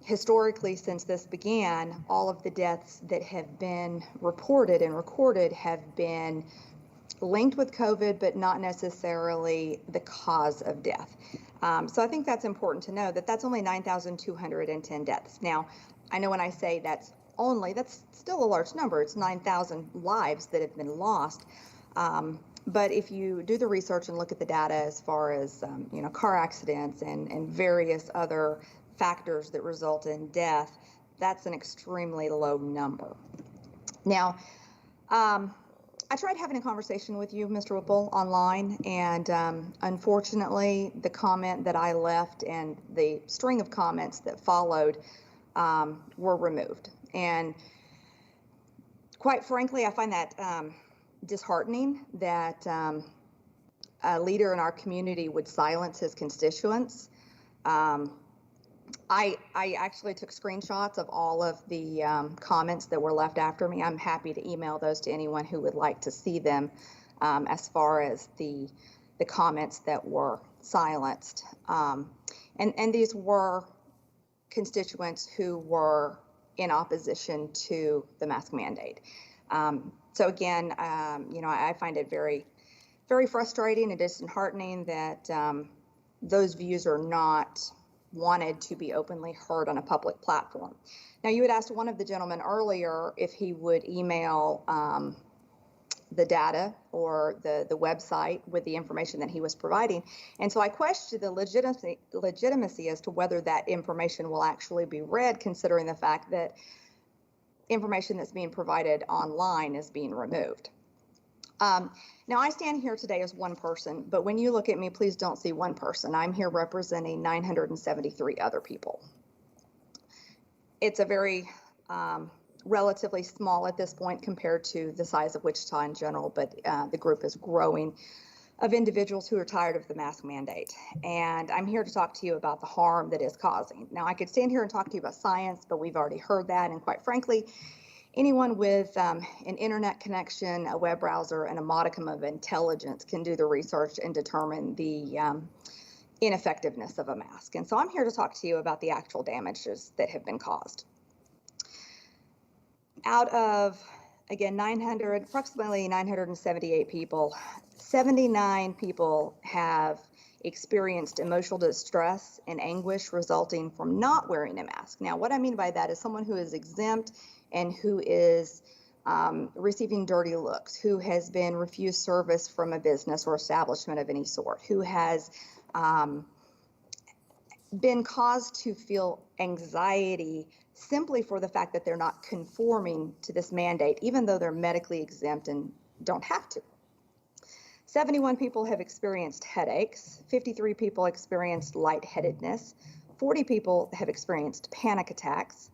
historically, since this began, all of the deaths that have been reported and recorded have been linked with COVID, but not necessarily the cause of death. So I think that's important to know that that's only 9,210 deaths. Now, I know when I say that's still a large number. It's 9,000 lives that have been lost. But if you do the research and look at the data as far as car accidents and various other factors that result in death, that's an extremely low number. Now, I tried having a conversation with you, Mr. Whipple, online, and unfortunately, the comment that I left and the string of comments that followed were removed. And quite frankly, I find that disheartening that a leader in our community would silence his constituents. I actually took screenshots of all of the comments that were left after me. I'm happy to email those to anyone who would like to see them as far as the comments that were silenced. And these were constituents who were in opposition to the mask mandate. So again, I find it very, very frustrating and disheartening that those views are not wanted to be openly heard on a public platform. Now, you had asked one of the gentlemen earlier if he would email the data or the website with the information that he was providing. And so I questioned the legitimacy as to whether that information will actually be read, considering the fact that information that's being provided online is being removed. Now, I stand here today as one person, but when you look at me, please don't see one person. I'm here representing 973 other people. It's a very relatively small at this point compared to the size of Wichita in general, but the group is growing of individuals who are tired of the mask mandate. And I'm here to talk to you about the harm that it's causing. Now, I could stand here and talk to you about science, but we've already heard that, and quite frankly, anyone with an internet connection, a web browser, and a modicum of intelligence can do the research and determine the ineffectiveness of a mask. And so I'm here to talk to you about the actual damages that have been caused. Out of, again, approximately 978 people, 79 people have experienced emotional distress and anguish resulting from not wearing a mask. Now, what I mean by that is someone who is exempt and who is receiving dirty looks, who has been refused service from a business or establishment of any sort, who has been caused to feel anxiety simply for the fact that they're not conforming to this mandate, even though they're medically exempt and don't have to. 71 people have experienced headaches, 53 people experienced lightheadedness, 40 people have experienced panic attacks,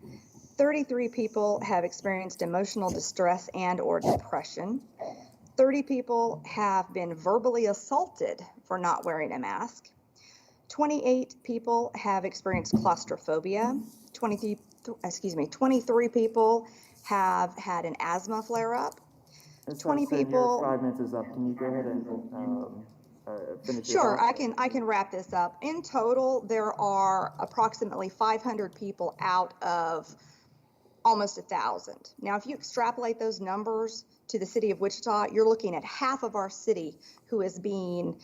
33 people have experienced emotional distress and or depression. 30 people have been verbally assaulted for not wearing a mask. 28 people have experienced claustrophobia. 23 people have had an asthma flare-up. Ms. 20 Hudson, your people. 5 minutes is up. Can you go ahead and finish your Sure, thoughts? I can wrap this up. In total, there are approximately 500 people out of almost 1,000. Now, if you extrapolate those numbers to the city of Wichita, you're looking at half of our city who is being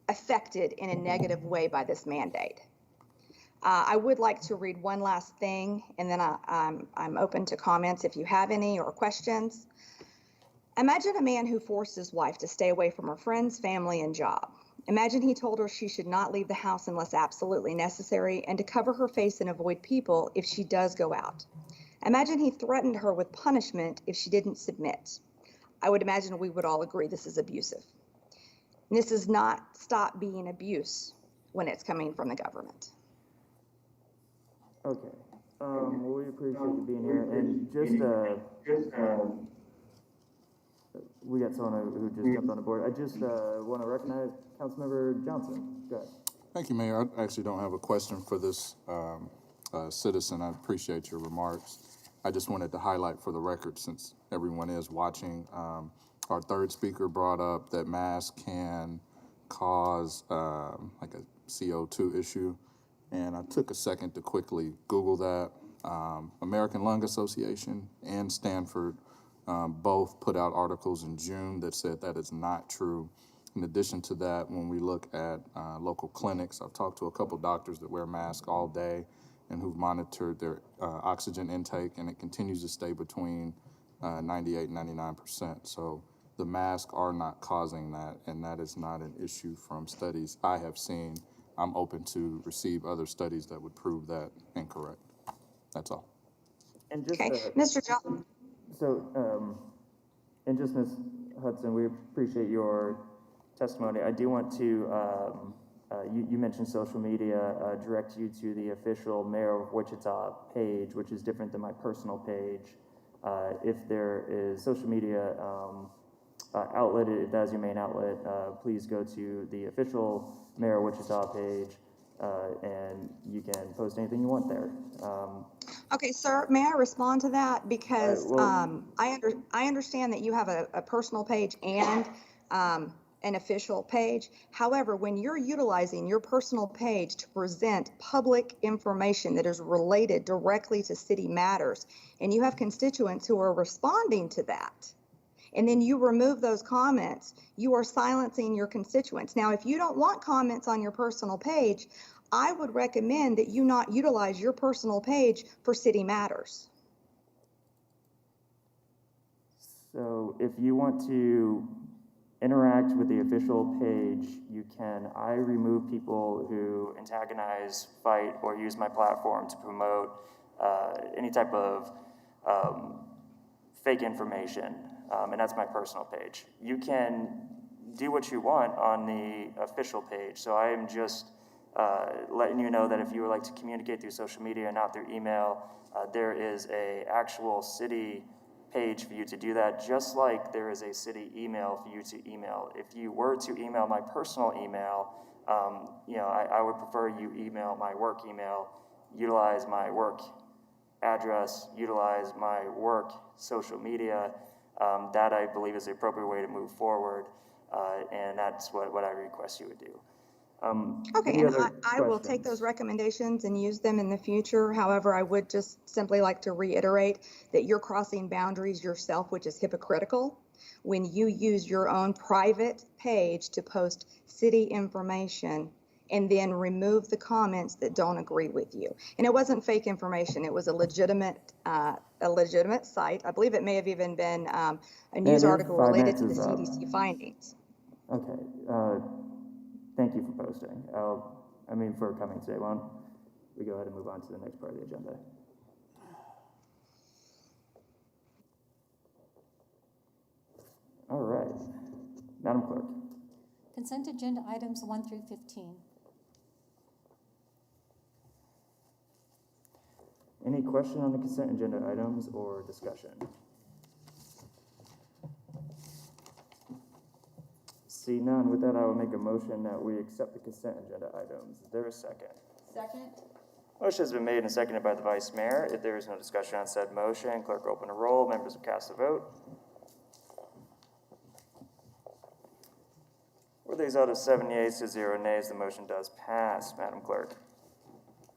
affected in a negative way by this mandate. I would like to read one last thing, and then I'm open to comments if you have any or questions. Imagine a man who forced his wife to stay away from her friends, family, and job. Imagine he told her she should not leave the house unless absolutely necessary and to cover her face and avoid people if she does go out. Imagine he threatened her with punishment if she didn't submit. I would imagine we would all agree this is abusive. And this does not stop being abuse when it's coming from the government. Okay. Well, we appreciate you being here. And we got someone who just jumped on the board. I just want to recognize Councilmember Johnson. Go ahead. Thank you, Mayor. I actually don't have a question for this citizen. I appreciate your remarks. I just wanted to highlight for the record, since everyone is watching, our third speaker brought up that masks can cause like a CO2 issue. And I took a second to quickly Google that. American Lung Association and Stanford both put out articles in June that said that is not true. In addition to that, when we look at local clinics, I've talked to a couple doctors that wear masks all day and who've monitored their oxygen intake, and it continues to stay between 98 and 99%. So the masks are not causing that, and that is not an issue from studies I have seen. I'm open to receive other studies that would prove that incorrect. That's all. And just, Okay, Mr. John. So, and just Ms. Hudson, we appreciate your testimony. I do want to, you mentioned social media, direct you to the official Mayor of Wichita page, which is different than my personal page. If there is social media outlet, if that is your main outlet, please go to the official Mayor of Wichita page, and you can post anything you want there. Okay, sir, may I respond to that? Because I understand that you have a personal page and an official page. However, when you're utilizing your personal page to present public information that is related directly to city matters, and you have constituents who are responding to that, and then you remove those comments, you are silencing your constituents. Now, if you don't want comments on your personal page, I would recommend that you not utilize your personal page for city matters. So if you want to interact with the official page, you can. I remove people who antagonize, fight, or use my platform to promote any type of fake information, and that's my personal page. You can do what you want on the official page, so I am just letting you know that if you would like to communicate through social media and not through email, there is a actual city page for you to do that, just like there is a city email for you to email. If you were to email my personal email, I would prefer you email my work email, utilize my work address, utilize my work social media. That I believe is the appropriate way to move forward, and that's what I request you would do. Okay, and I will take those recommendations and use them in the future. However, I would just simply like to reiterate that you're crossing boundaries yourself, which is hypocritical, when you use your own private page to post city information and then remove the comments that don't agree with you. And it wasn't fake information. It was a legitimate site. I believe it may have even been a news article related to the CDC findings. Okay. Thank you for posting. For coming today. Why don't we go ahead and move on to the next part of the agenda? All right. Madam Clerk. Consent agenda items 1 through 15. Any question on the consent agenda items or discussion? Seeing none, with that, I will make a motion that we accept the consent agenda items. Is there a second? Second? Motion has been made and seconded by the Vice Mayor. If there is no discussion on said motion, clerk will open a roll. Members will cast a vote. With a result of 7 yeas to 0 nays, the motion does pass. Madam Clerk.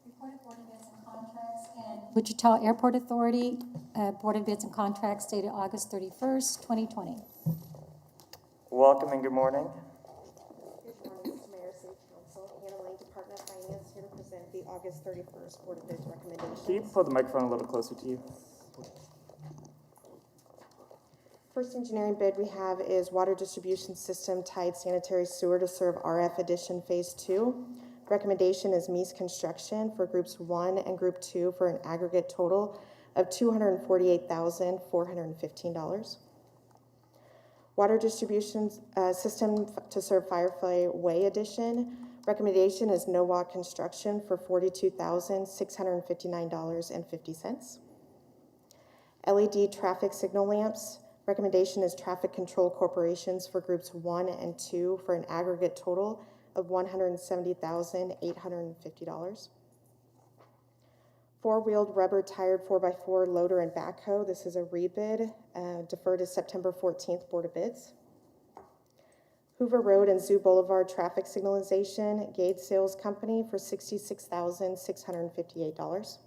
Report of Board of Bids and Contracts and Wichita Airport Authority, Board of Bids and Contracts dated August 31st, 2020. Welcome and good morning. Good morning, Mr. Mayor, City Council. Hannah Lane, Department of Finance, here to present the August 31st Board of Bids recommendations. Can you pull the microphone a little closer to you? First engineering bid we have is Water Distribution System Tied Sanitary Sewer to serve RF Addition Phase 2. Recommendation is Mies Construction for Groups 1 and Group 2 for an aggregate total of $248,415. Water Distribution System to serve Firefly Way Addition. Recommendation is NOWA Construction for $42,659.50. LED traffic signal lamps. Recommendation is Traffic Control Corporations for Groups 1 and 2 for an aggregate total of $170,850. Four-wheeled rubber tired 4x4 loader and backhoe. This is a rebid, deferred to September 14th Board of Bids. Hoover Road and Zoo Boulevard traffic signalization, Gade Sales Company for $66,658.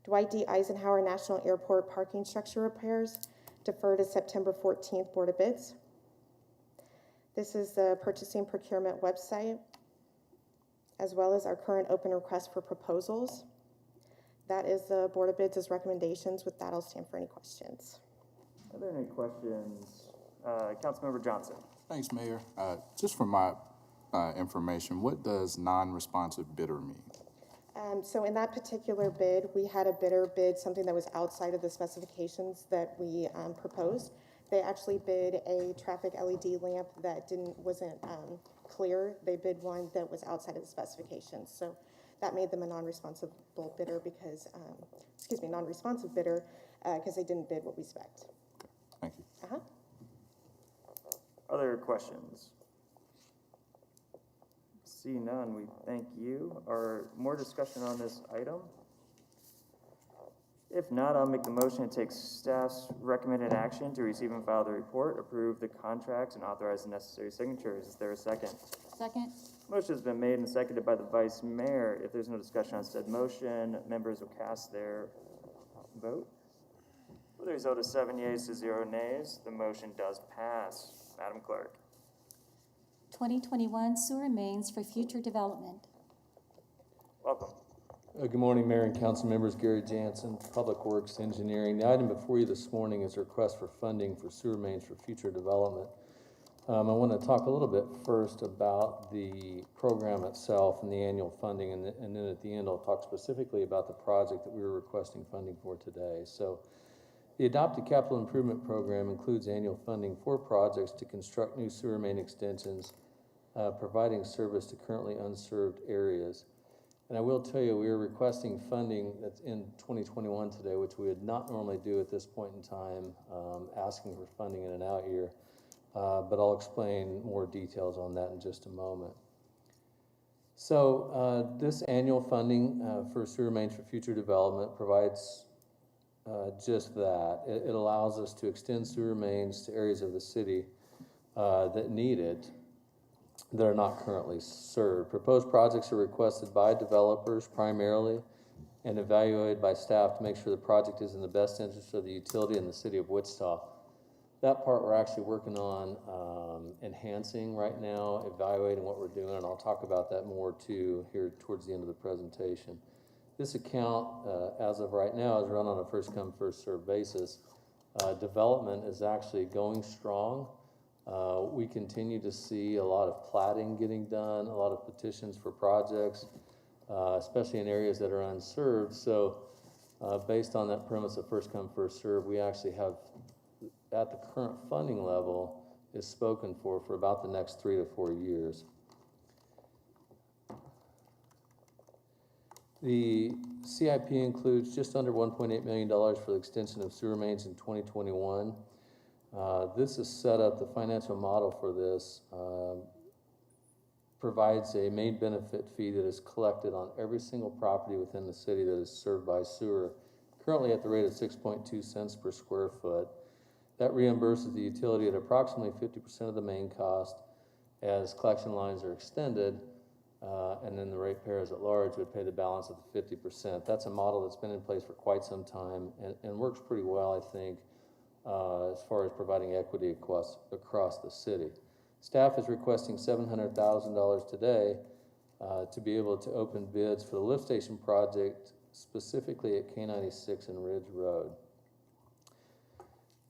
Dwight D. Eisenhower National Airport parking structure repairs, deferred to September 14th Board of Bids. This is the purchasing procurement website, as well as our current open request for proposals. That is the Board of Bids' recommendations. With that, I'll stand for any questions. Are there any questions? Councilmember Johnson. Thanks, Mayor. Just for my information, what does non-responsive bidder mean? So in that particular bid, we had a bidder bid something that was outside of the specifications that we proposed. They actually bid a traffic LED lamp that wasn't clear. They bid one that was outside of the specifications. So that made them a non-responsive bidder because, non-responsive bidder because they didn't bid what we spec'd. Thank you. Other questions? See none, we thank you. Or more discussion on this item? If not, I'll make the motion to take staff's recommended action to receive and file the report, approve the contracts, and authorize the necessary signatures. Is there a second? Second? Motion has been made and seconded by the Vice Mayor. If there's no discussion on said motion, members will cast their vote. With a result of 7 yeas to 0 nays, the motion does pass. Madam Clerk. 2021 sewer mains for future development. Welcome. Good morning, Mayor and Council members. Gary Jansen, Public Works Engineering. The item before you this morning is a request for funding for sewer mains for future development. I want to talk a little bit first about the program itself and the annual funding, and then at the end I'll talk specifically about the project that we were requesting funding for today. So the Adopted Capital Improvement Program includes annual funding for projects to construct new sewer main extensions, providing service to currently unserved areas. And I will tell you, we are requesting funding that's in 2021 today, which we would not normally do at this point in time, asking for funding in an out year. But I'll explain more details on that in just a moment. So this annual funding for sewer mains for future development provides just that. It allows us to extend sewer mains to areas of the city that need it, that are not currently served. Proposed projects are requested by developers primarily and evaluated by staff to make sure the project is in the best interest of the utility and the city of Wichita. That part we're actually working on enhancing right now, evaluating what we're doing, and I'll talk about that more too here towards the end of the presentation. This account, as of right now, is run on a first-come, first-served basis. Development is actually going strong. We continue to see a lot of platting getting done, a lot of petitions for projects, especially in areas that are unserved. So based on that premise of first-come, first-served, we actually have, at the current funding level, is spoken for about the next 3 to 4 years. The CIP includes just under $1.8 million for the extension of sewer mains in 2021. This is set up, the financial model for this provides a main benefit fee that is collected on every single property within the city that is served by sewer, currently at the rate of 6.2 cents per square foot. That reimburses the utility at approximately 50% of the main cost as collection lines are extended, and then the ratepayers at large would pay the balance of the 50%. That's a model that's been in place for quite some time and works pretty well, I think, as far as providing equity across the city. Staff is requesting $700,000 today to be able to open bids for the lift station project, specifically at K96 and Ridge Road.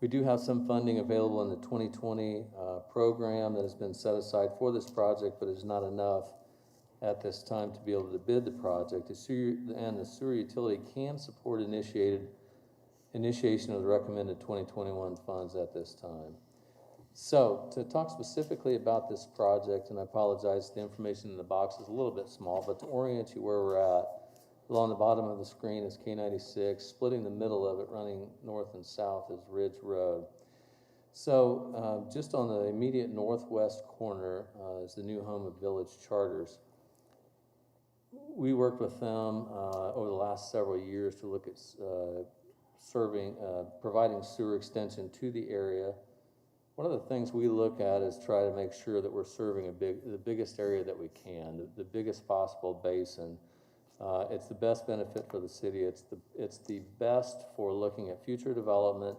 We do have some funding available in the 2020 program that has been set aside for this project, but is not enough at this time to be able to bid the project. The sewer utility can support initiation of the recommended 2021 funds at this time. So, to talk specifically about this project, and I apologize, the information in the box is a little bit small, but to orient you where we're at, along the bottom of the screen is K96, splitting the middle of it, running north and south, is Ridge Road. So, just on the immediate northwest corner is the new home of Village Charters. We worked with them over the last several years to look at providing sewer extension to the area. One of the things we look at is try to make sure that we're serving the biggest area that we can, the biggest possible basin. It's the best benefit for the city. It's the best for looking at future development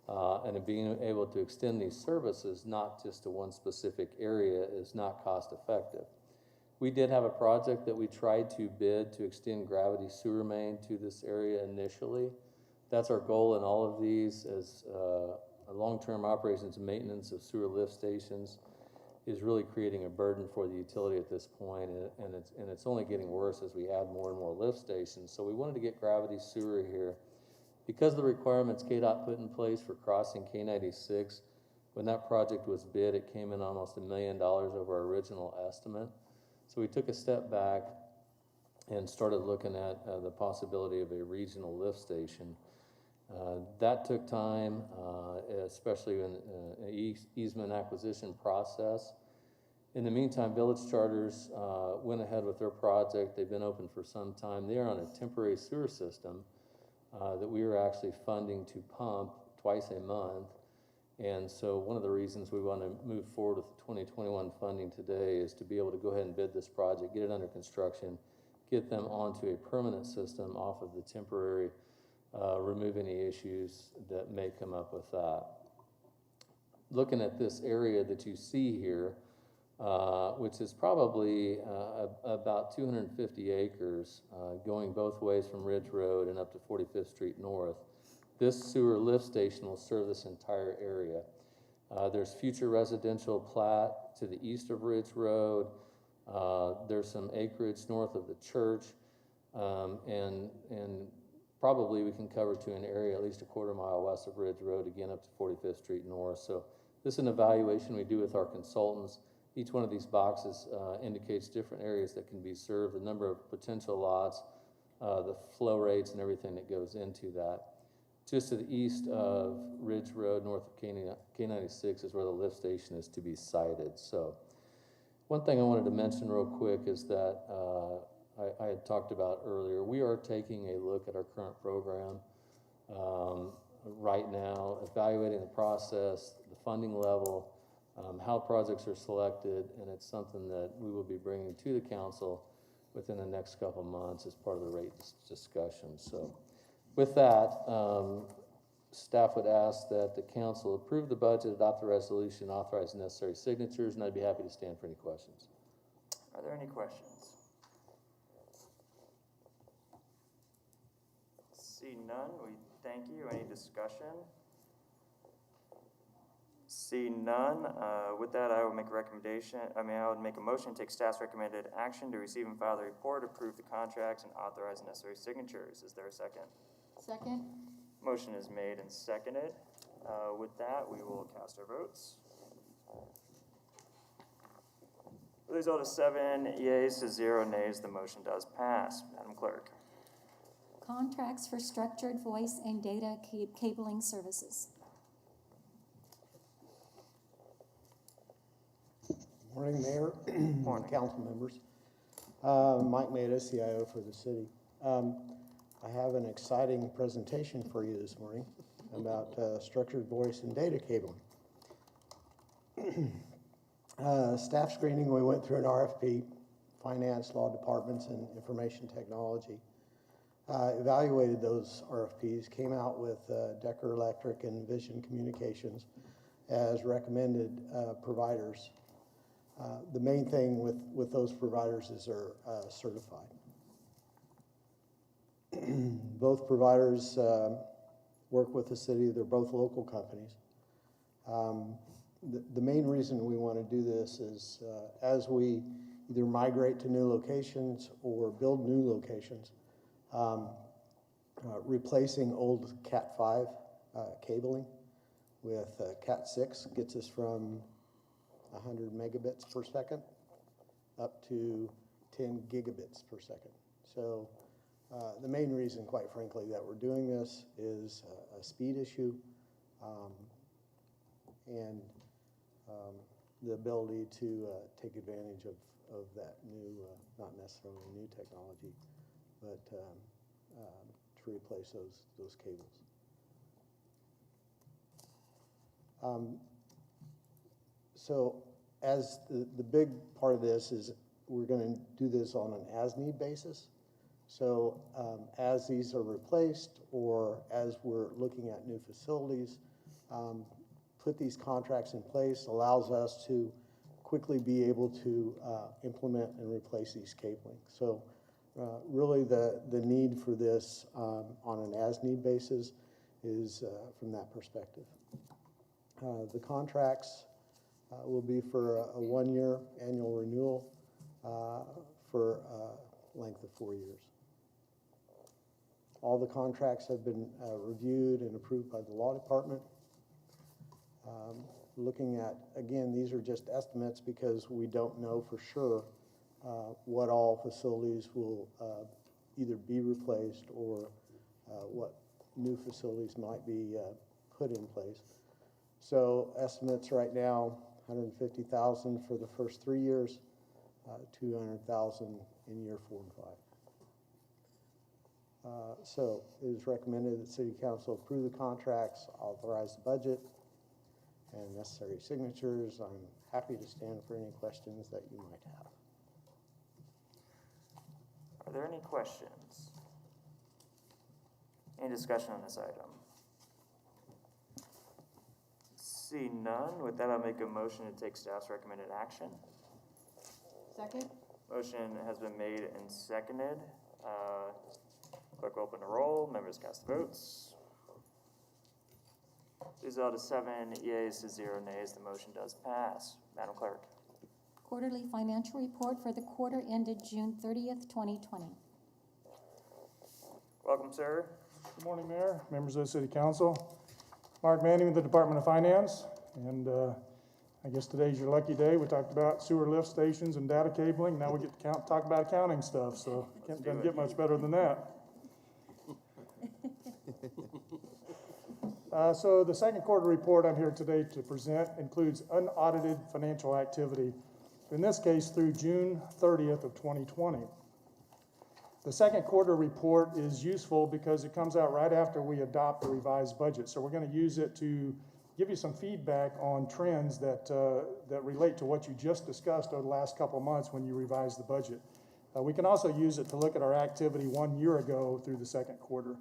and being able to extend these services not just to one specific area is not cost effective. We did have a project that we tried to bid to extend gravity sewer main to this area initially. That's our goal in all of these as long-term operations and maintenance of sewer lift stations is really creating a burden for the utility at this point, and it's only getting worse as we add more and more lift stations. So we wanted to get gravity sewer here. Because of the requirements KDOT put in place for crossing K96, when that project was bid, it came in almost $1 million over our original estimate. So we took a step back and started looking at the possibility of a regional lift station. That took time, especially in the easement acquisition process. In the meantime, Village Charters went ahead with their project. They've been open for some time. They are on a temporary sewer system that we are actually funding to pump twice a month. And so one of the reasons we want to move forward with the 2021 funding today is to be able to go ahead and bid this project, get it under construction, get them onto a permanent system off of the temporary, remove any issues that may come up with that. Looking at this area that you see here, which is probably about 250 acres, going both ways from Ridge Road and up to 45th Street North. This sewer lift station will serve this entire area. There's future residential plat to the east of Ridge Road. There's some acreage north of the church, and probably we can cover to an area at least a quarter mile west of Ridge Road, again up to 45th Street North. So this is an evaluation we do with our consultants. Each one of these boxes indicates different areas that can be served, the number of potential lots, the flow rates and everything that goes into that. Just to the east of Ridge Road, north of K96 is where the lift station is to be sited. So one thing I wanted to mention real quick is that I had talked about earlier, we are taking a look at our current program right now, evaluating the process, the funding level, how projects are selected, and it's something that we will be bringing to the council within the next couple of months as part of the rate discussion. So with that, staff would ask that the council approve the budget, adopt the resolution, authorize necessary signatures, and I'd be happy to stand for any questions. Are there any questions? See none, we thank you. Any discussion? See none. With that, I would make a motion to take staff's recommended action to receive and file the report, approve the contracts, and authorize the necessary signatures. Is there a second? Second. Motion is made and seconded. With that, we will cast our votes. With a result of 7 yeas to 0 nays, the motion does pass. Madam Clerk. Contracts for structured voice and data cabling services. Morning, Mayor, Morning. council members. Mike Maida, CIO for the city. I have an exciting presentation for you this morning about structured voice and data cabling. Staff screening, we went through an RFP, finance, law departments, and information technology. Evaluated those RFPs, came out with Decker Electric and Vision Communications as recommended providers. The main thing with those providers is they're certified. Both providers work with the city. They're both local companies. The main reason we want to do this is as we either migrate to new locations or build new locations, replacing old Cat 5 cabling with Cat 6 gets us from 100 megabits per second up to 10 gigabits per second. So the main reason, quite frankly, that we're doing this is a speed issue and the ability to take advantage of that new, not necessarily new technology, but to replace those cables. So as the big part of this is we're going to do this on an as-need basis. So as these are replaced or as we're looking at new facilities, put these contracts in place allows us to quickly be able to implement and replace these cabling. So really the need for this on an as-need basis is from that perspective. The contracts will be for a 1-year annual renewal for a length of 4 years. All the contracts have been reviewed and approved by the law department. Looking at, again, these are just estimates because we don't know for sure what all facilities will either be replaced or what new facilities might be put in place. So estimates right now, $150,000 for the first 3 years, $200,000 in year 4 and 5. So it is recommended that City Council approve the contracts, authorize the budget, and necessary signatures. I'm happy to stand for any questions that you might have. Are there any questions? Any discussion on this item? See none. With that, I'll make a motion to take staff's recommended action. Second? Motion has been made and seconded. Clerk will open the roll. Members cast the votes. Result is 7 yeas to 0 nays. The motion does pass. Madam Clerk. Quarterly financial report for the quarter ended June 30th, 2020. Welcome, sir. Good morning, Mayor, members of the City Council. Mark Manning with the Department of Finance, and I guess today's your lucky day. We talked about sewer lift stations and data cabling. Now we get to talk about accounting stuff, so it doesn't get much better than that. So the second quarter report I'm here today to present includes unaudited financial activity, in this case through June 30th of 2020. The second quarter report is useful because it comes out right after we adopt the revised budget. So we're going to use it to give you some feedback on trends that relate to what you just discussed over the last couple of months when you revised the budget. We can also use it to look at our activity 1 year ago through the second quarter.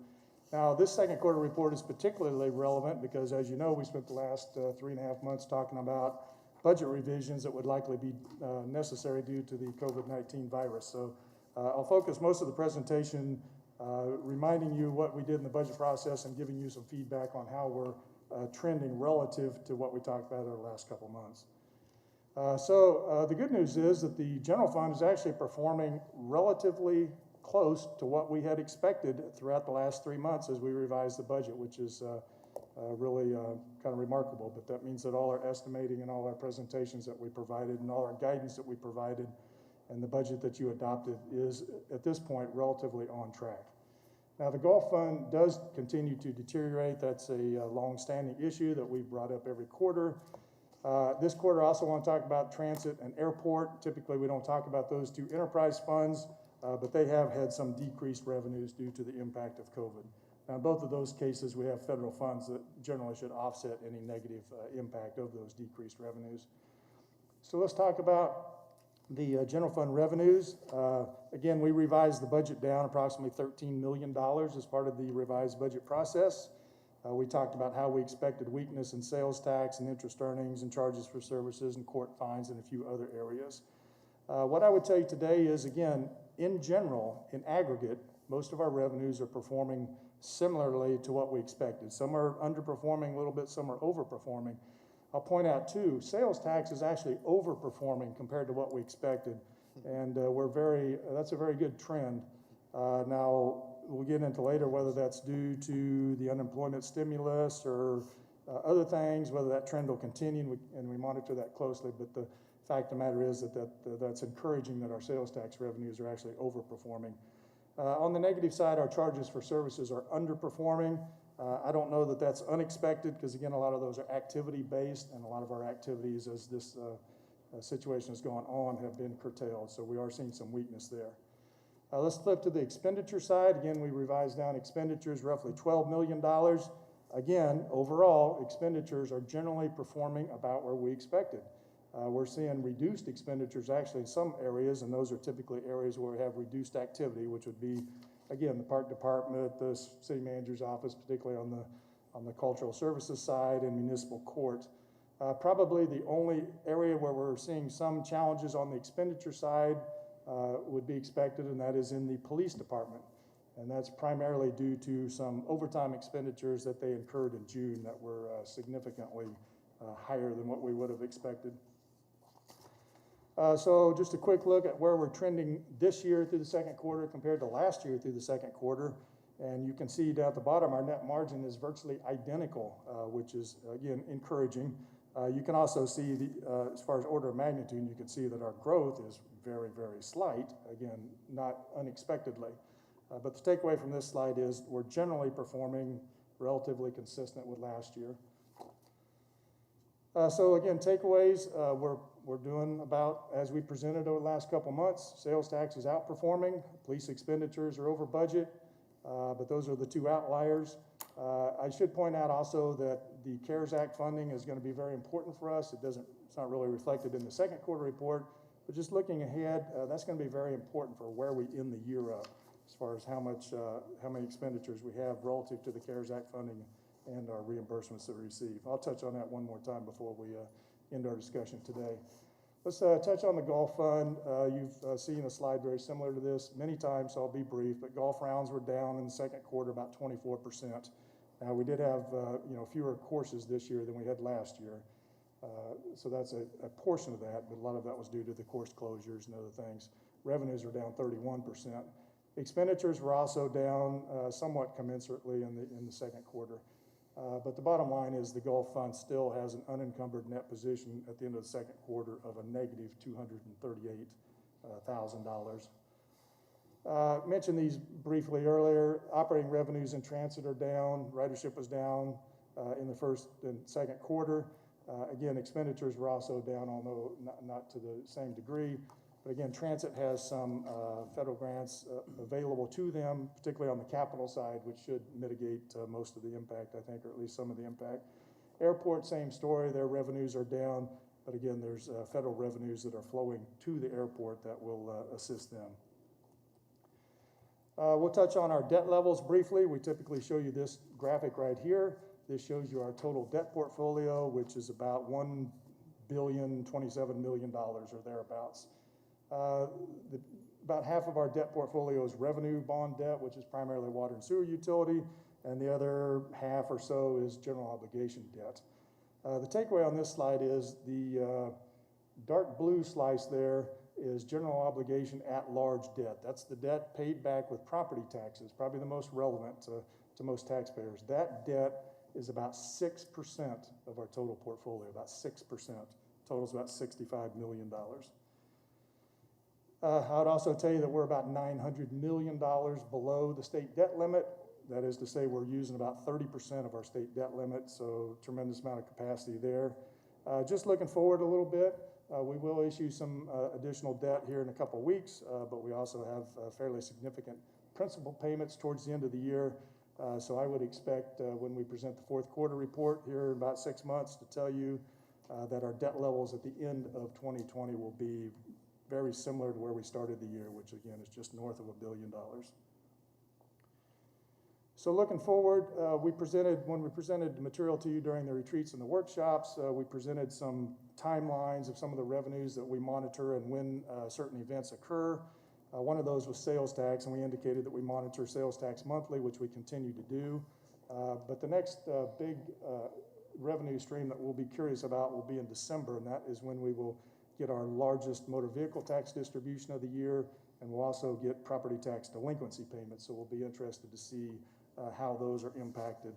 Now, this second quarter report is particularly relevant because, as you know, we spent the last 3.5 months talking about budget revisions that would likely be necessary due to the COVID-19 virus. So I'll focus most of the presentation reminding you what we did in the budget process and giving you some feedback on how we're trending relative to what we talked about over the last couple of months. So the good news is that the general fund is actually performing relatively close to what we had expected throughout the last 3 months as we revised the budget, which is really kind of remarkable. But that means that all our estimating and all our presentations that we provided and all our guidance that we provided and the budget that you adopted is, at this point, relatively on track. Now, the Gulf Fund does continue to deteriorate. That's a long-standing issue that we've brought up every quarter. This quarter, I also want to talk about transit and airport. Typically, we don't talk about those two enterprise funds, but they have had some decreased revenues due to the impact of COVID. Now, in both of those cases, we have federal funds that generally should offset any negative impact of those decreased revenues. So let's talk about the general fund revenues. Again, we revised the budget down approximately $13 million as part of the revised budget process. We talked about how we expected weakness in sales tax and interest earnings and charges for services and court fines and a few other areas. What I would tell you today is, again, in general, in aggregate, most of our revenues are performing similarly to what we expected. Some are underperforming a little bit, some are overperforming. I'll point out too, sales tax is actually overperforming compared to what we expected. And that's a very good trend. Now, we'll get into later whether that's due to the unemployment stimulus or other things, whether that trend will continue, and we monitor that closely. But the fact of the matter is that's encouraging that our sales tax revenues are actually overperforming. On the negative side, our charges for services are underperforming. I don't know that that's unexpected because, again, a lot of those are activity-based, and a lot of our activities as this situation has gone on have been curtailed. So we are seeing some weakness there. Let's flip to the expenditure side. Again, we revised down expenditures roughly $12 million. Again, overall, expenditures are generally performing about where we expected. We're seeing reduced expenditures actually in some areas, and those are typically areas where we have reduced activity, which would be, again, the park department, the city manager's office, particularly on the cultural services side, and municipal court. Probably the only area where we're seeing some challenges on the expenditure side would be expected, and that is in the police department. And that's primarily due to some overtime expenditures that they incurred in June that were significantly higher than what we would have expected. So just a quick look at where we're trending this year through the second quarter compared to last year through the second quarter. And you can see down at the bottom, our net margin is virtually identical, which is, again, encouraging. You can also see, as far as order of magnitude, you can see that our growth is very, very slight, again, not unexpectedly. But the takeaway from this slide is we're generally performing relatively consistent with last year. So again, takeaways, we're doing about as we presented over the last couple months. Sales tax is outperforming. Police expenditures are over budget, but those are the two outliers. I should point out also that the CARES Act funding is going to be very important for us. It's not really reflected in the second quarter report, but just looking ahead, that's going to be very important for where we end the year up as far as how many expenditures we have relative to the CARES Act funding and our reimbursements that we receive. I'll touch on that one more time before we end our discussion today. Let's touch on the golf fund. You've seen a slide very similar to this many times, so I'll be brief, but golf rounds were down in the second quarter about 24%. Now, we did have fewer courses this year than we had last year, so that's a portion of that, but a lot of that was due to the course closures and other things. Revenues are down 31%. Expenditures were also down somewhat commensurately in the second quarter. But the bottom line is the golf fund still has an unencumbered net position at the end of the second quarter of a negative $238,000. Mentioned these briefly earlier. Operating revenues in transit are down. Ridership was down in the first and second quarter. Again, expenditures were also down, although not to the same degree. But again, transit has some federal grants available to them, particularly on the capital side, which should mitigate most of the impact, I think, or at least some of the impact. Airport, same story. Their revenues are down, but again, there's federal revenues that are flowing to the airport that will assist them. We'll touch on our debt levels briefly. We typically show you this graphic right here. This shows you our total debt portfolio, which is about $1,027 million or thereabouts. About half of our debt portfolio is revenue bond debt, which is primarily water and sewer utility, and the other half or so is general obligation debt. The takeaway on this slide is the dark blue slice there is general obligation at large debt. That's the debt paid back with property taxes, probably the most relevant to most taxpayers. That debt is about 6% of our total portfolio, about 6%. Total is about $65 million. I would also tell you that we're about $900 million below the state debt limit. That is to say we're using about 30% of our state debt limit, so tremendous amount of capacity there. Just looking forward a little bit, we will issue some additional debt here in a couple of weeks, but we also have fairly significant principal payments towards the end of the year. So I would expect when we present the fourth quarter report here in about 6 months to tell you that our debt levels at the end of 2020 will be very similar to where we started the year, which again is just north of $1 billion. So looking forward, when we presented the material to you during the retreats and the workshops, we presented some timelines of some of the revenues that we monitor and when certain events occur. One of those was sales tax, and we indicated that we monitor sales tax monthly, which we continue to do. But the next big revenue stream that we'll be curious about will be in December, and that is when we will get our largest motor vehicle tax distribution of the year, and we'll also get property tax delinquency payments. So we'll be interested to see how those are impacted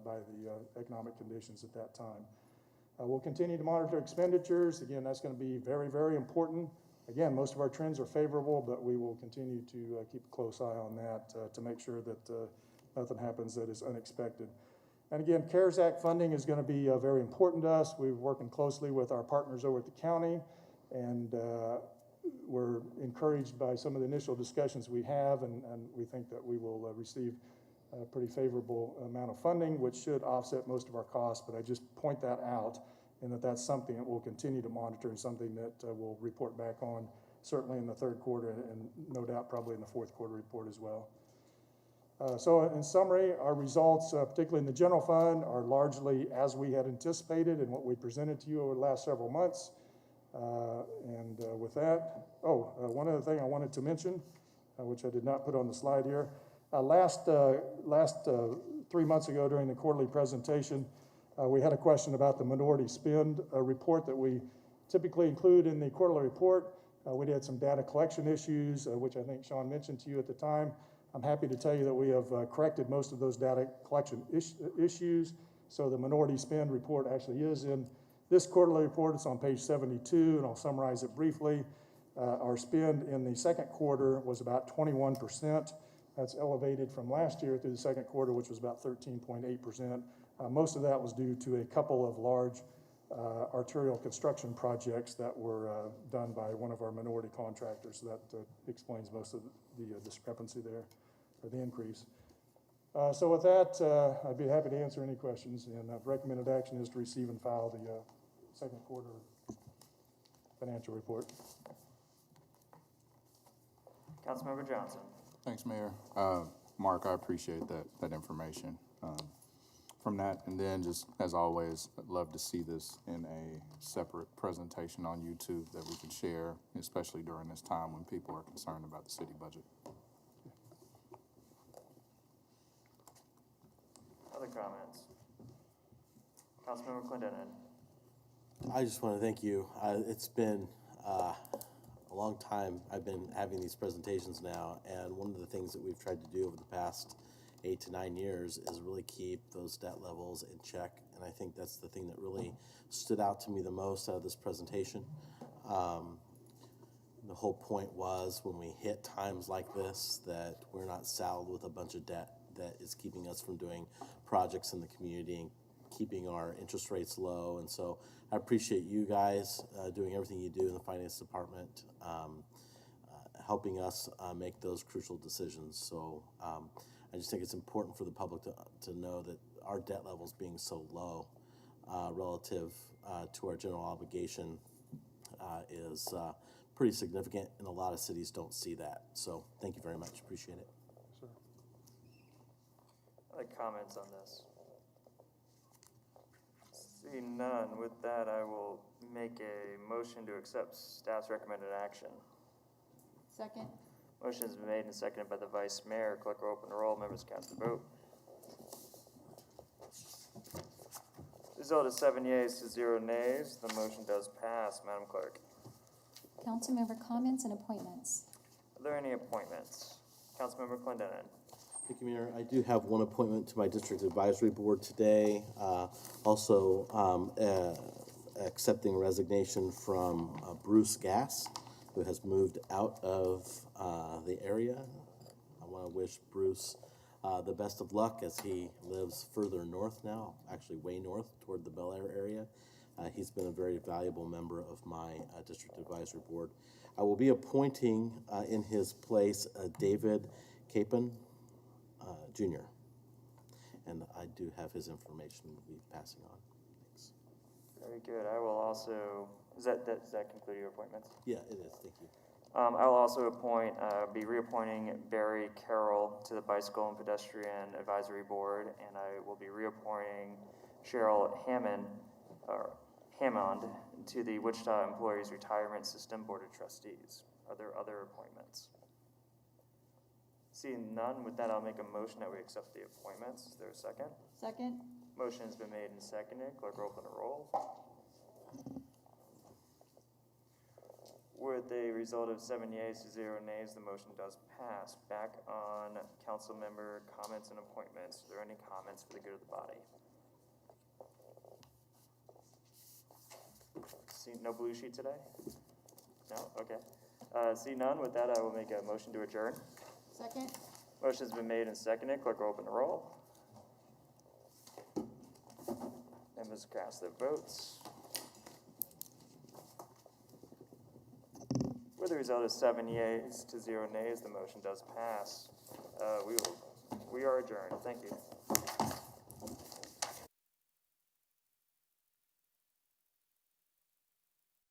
by the economic conditions at that time. We'll continue to monitor expenditures. Again, that's going to be very, very important. Again, most of our trends are favorable, but we will continue to keep a close eye on that to make sure that nothing happens that is unexpected. And again, CARES Act funding is going to be very important to us. We're working closely with our partners over at the county, and we're encouraged by some of the initial discussions we have, and we think that we will receive a pretty favorable amount of funding, which should offset most of our costs. But I just point that out, and that's something that we'll continue to monitor and something that we'll report back on certainly in the third quarter and no doubt probably in the fourth quarter report as well. So in summary, our results, particularly in the general fund, are largely as we had anticipated and what we presented to you over the last several months. With that, one other thing I wanted to mention, which I did not put on the slide here. Last 3 months ago during the quarterly presentation, we had a question about the minority spend report that we typically include in the quarterly report. We had some data collection issues, which I think Sean mentioned to you at the time. I'm happy to tell you that we have corrected most of those data collection issues. So the minority spend report actually is in this quarterly report. It's on page 72, and I'll summarize it briefly. Our spend in the second quarter was about 21%. That's elevated from last year through the second quarter, which was about 13.8%. Most of that was due to a couple of large arterial construction projects that were done by one of our minority contractors. So that explains most of the discrepancy there, or the increase. So with that, I'd be happy to answer any questions, and recommended action is to receive and file the second quarter financial report. Councilmember Johnson. Thanks, Mayor. Mark, I appreciate that information from that. And then just as always, I'd love to see this in a separate presentation on YouTube that we can share, especially during this time when people are concerned about the city budget. Other comments? Councilmember Clendenin. I just want to thank you. It's been a long time I've been having these presentations now, and one of the things that we've tried to do over the past 8 to 9 years is really keep those debt levels in check, and I think that's the thing that really stood out to me the most out of this presentation. The whole point was when we hit times like this that we're not saddled with a bunch of debt that is keeping us from doing projects in the community and keeping our interest rates low. And so I appreciate you guys doing everything you do in the finance department, helping us make those crucial decisions. So I just think it's important for the public to know that our debt levels being so low relative to our general obligation is pretty significant, and a lot of cities don't see that. So thank you very much. Appreciate it. Sure. Other comments on this? Seeing none, with that, I will make a motion to accept staff's recommended action. Second. Motion has been made and seconded by the Vice Mayor. Clerk will open the roll. Members cast the vote. Result is 7 yeas to 0 nays. The motion does pass. Madam Clerk. Councilmember comments and appointments. Are there any appointments? Councilmember Clendenin. Thank you, Mayor. I do have one appointment to my district advisory board today. Also accepting resignation from Bruce Gass, who has moved out of the area. I want to wish Bruce the best of luck as he lives further north now, actually way north toward the Bel Air area. He's been a very valuable member of my district advisory board. I will be appointing in his place David Capon Jr. And I do have his information we'll be passing on. Thanks. Very good. I will also, does that conclude your appointments? Yeah, it is. Thank you. I will also be reappointing Barry Carroll to the Bicycle and Pedestrian Advisory Board, and I will be reappointing Cheryl Hammond to the Wichita Employees Retirement System Board of Trustees. Are there other appointments? Seeing none, with that, I'll make a motion that we accept the appointments. Is there a second? Second? Motion has been made and seconded. Clerk, open the roll. With a result of 7 yeas to 0 nays, the motion does pass. Back on council member comments and appointments. Are there any comments for the good of the body? See, no blue sheet today? No? Okay. See none, with that, I will make a motion to adjourn. Second? Motion's been made and seconded. Clerk will open the roll. Members cast their votes. With a result of 7 yeas to 0 nays, the motion does pass. We are adjourned. Thank you.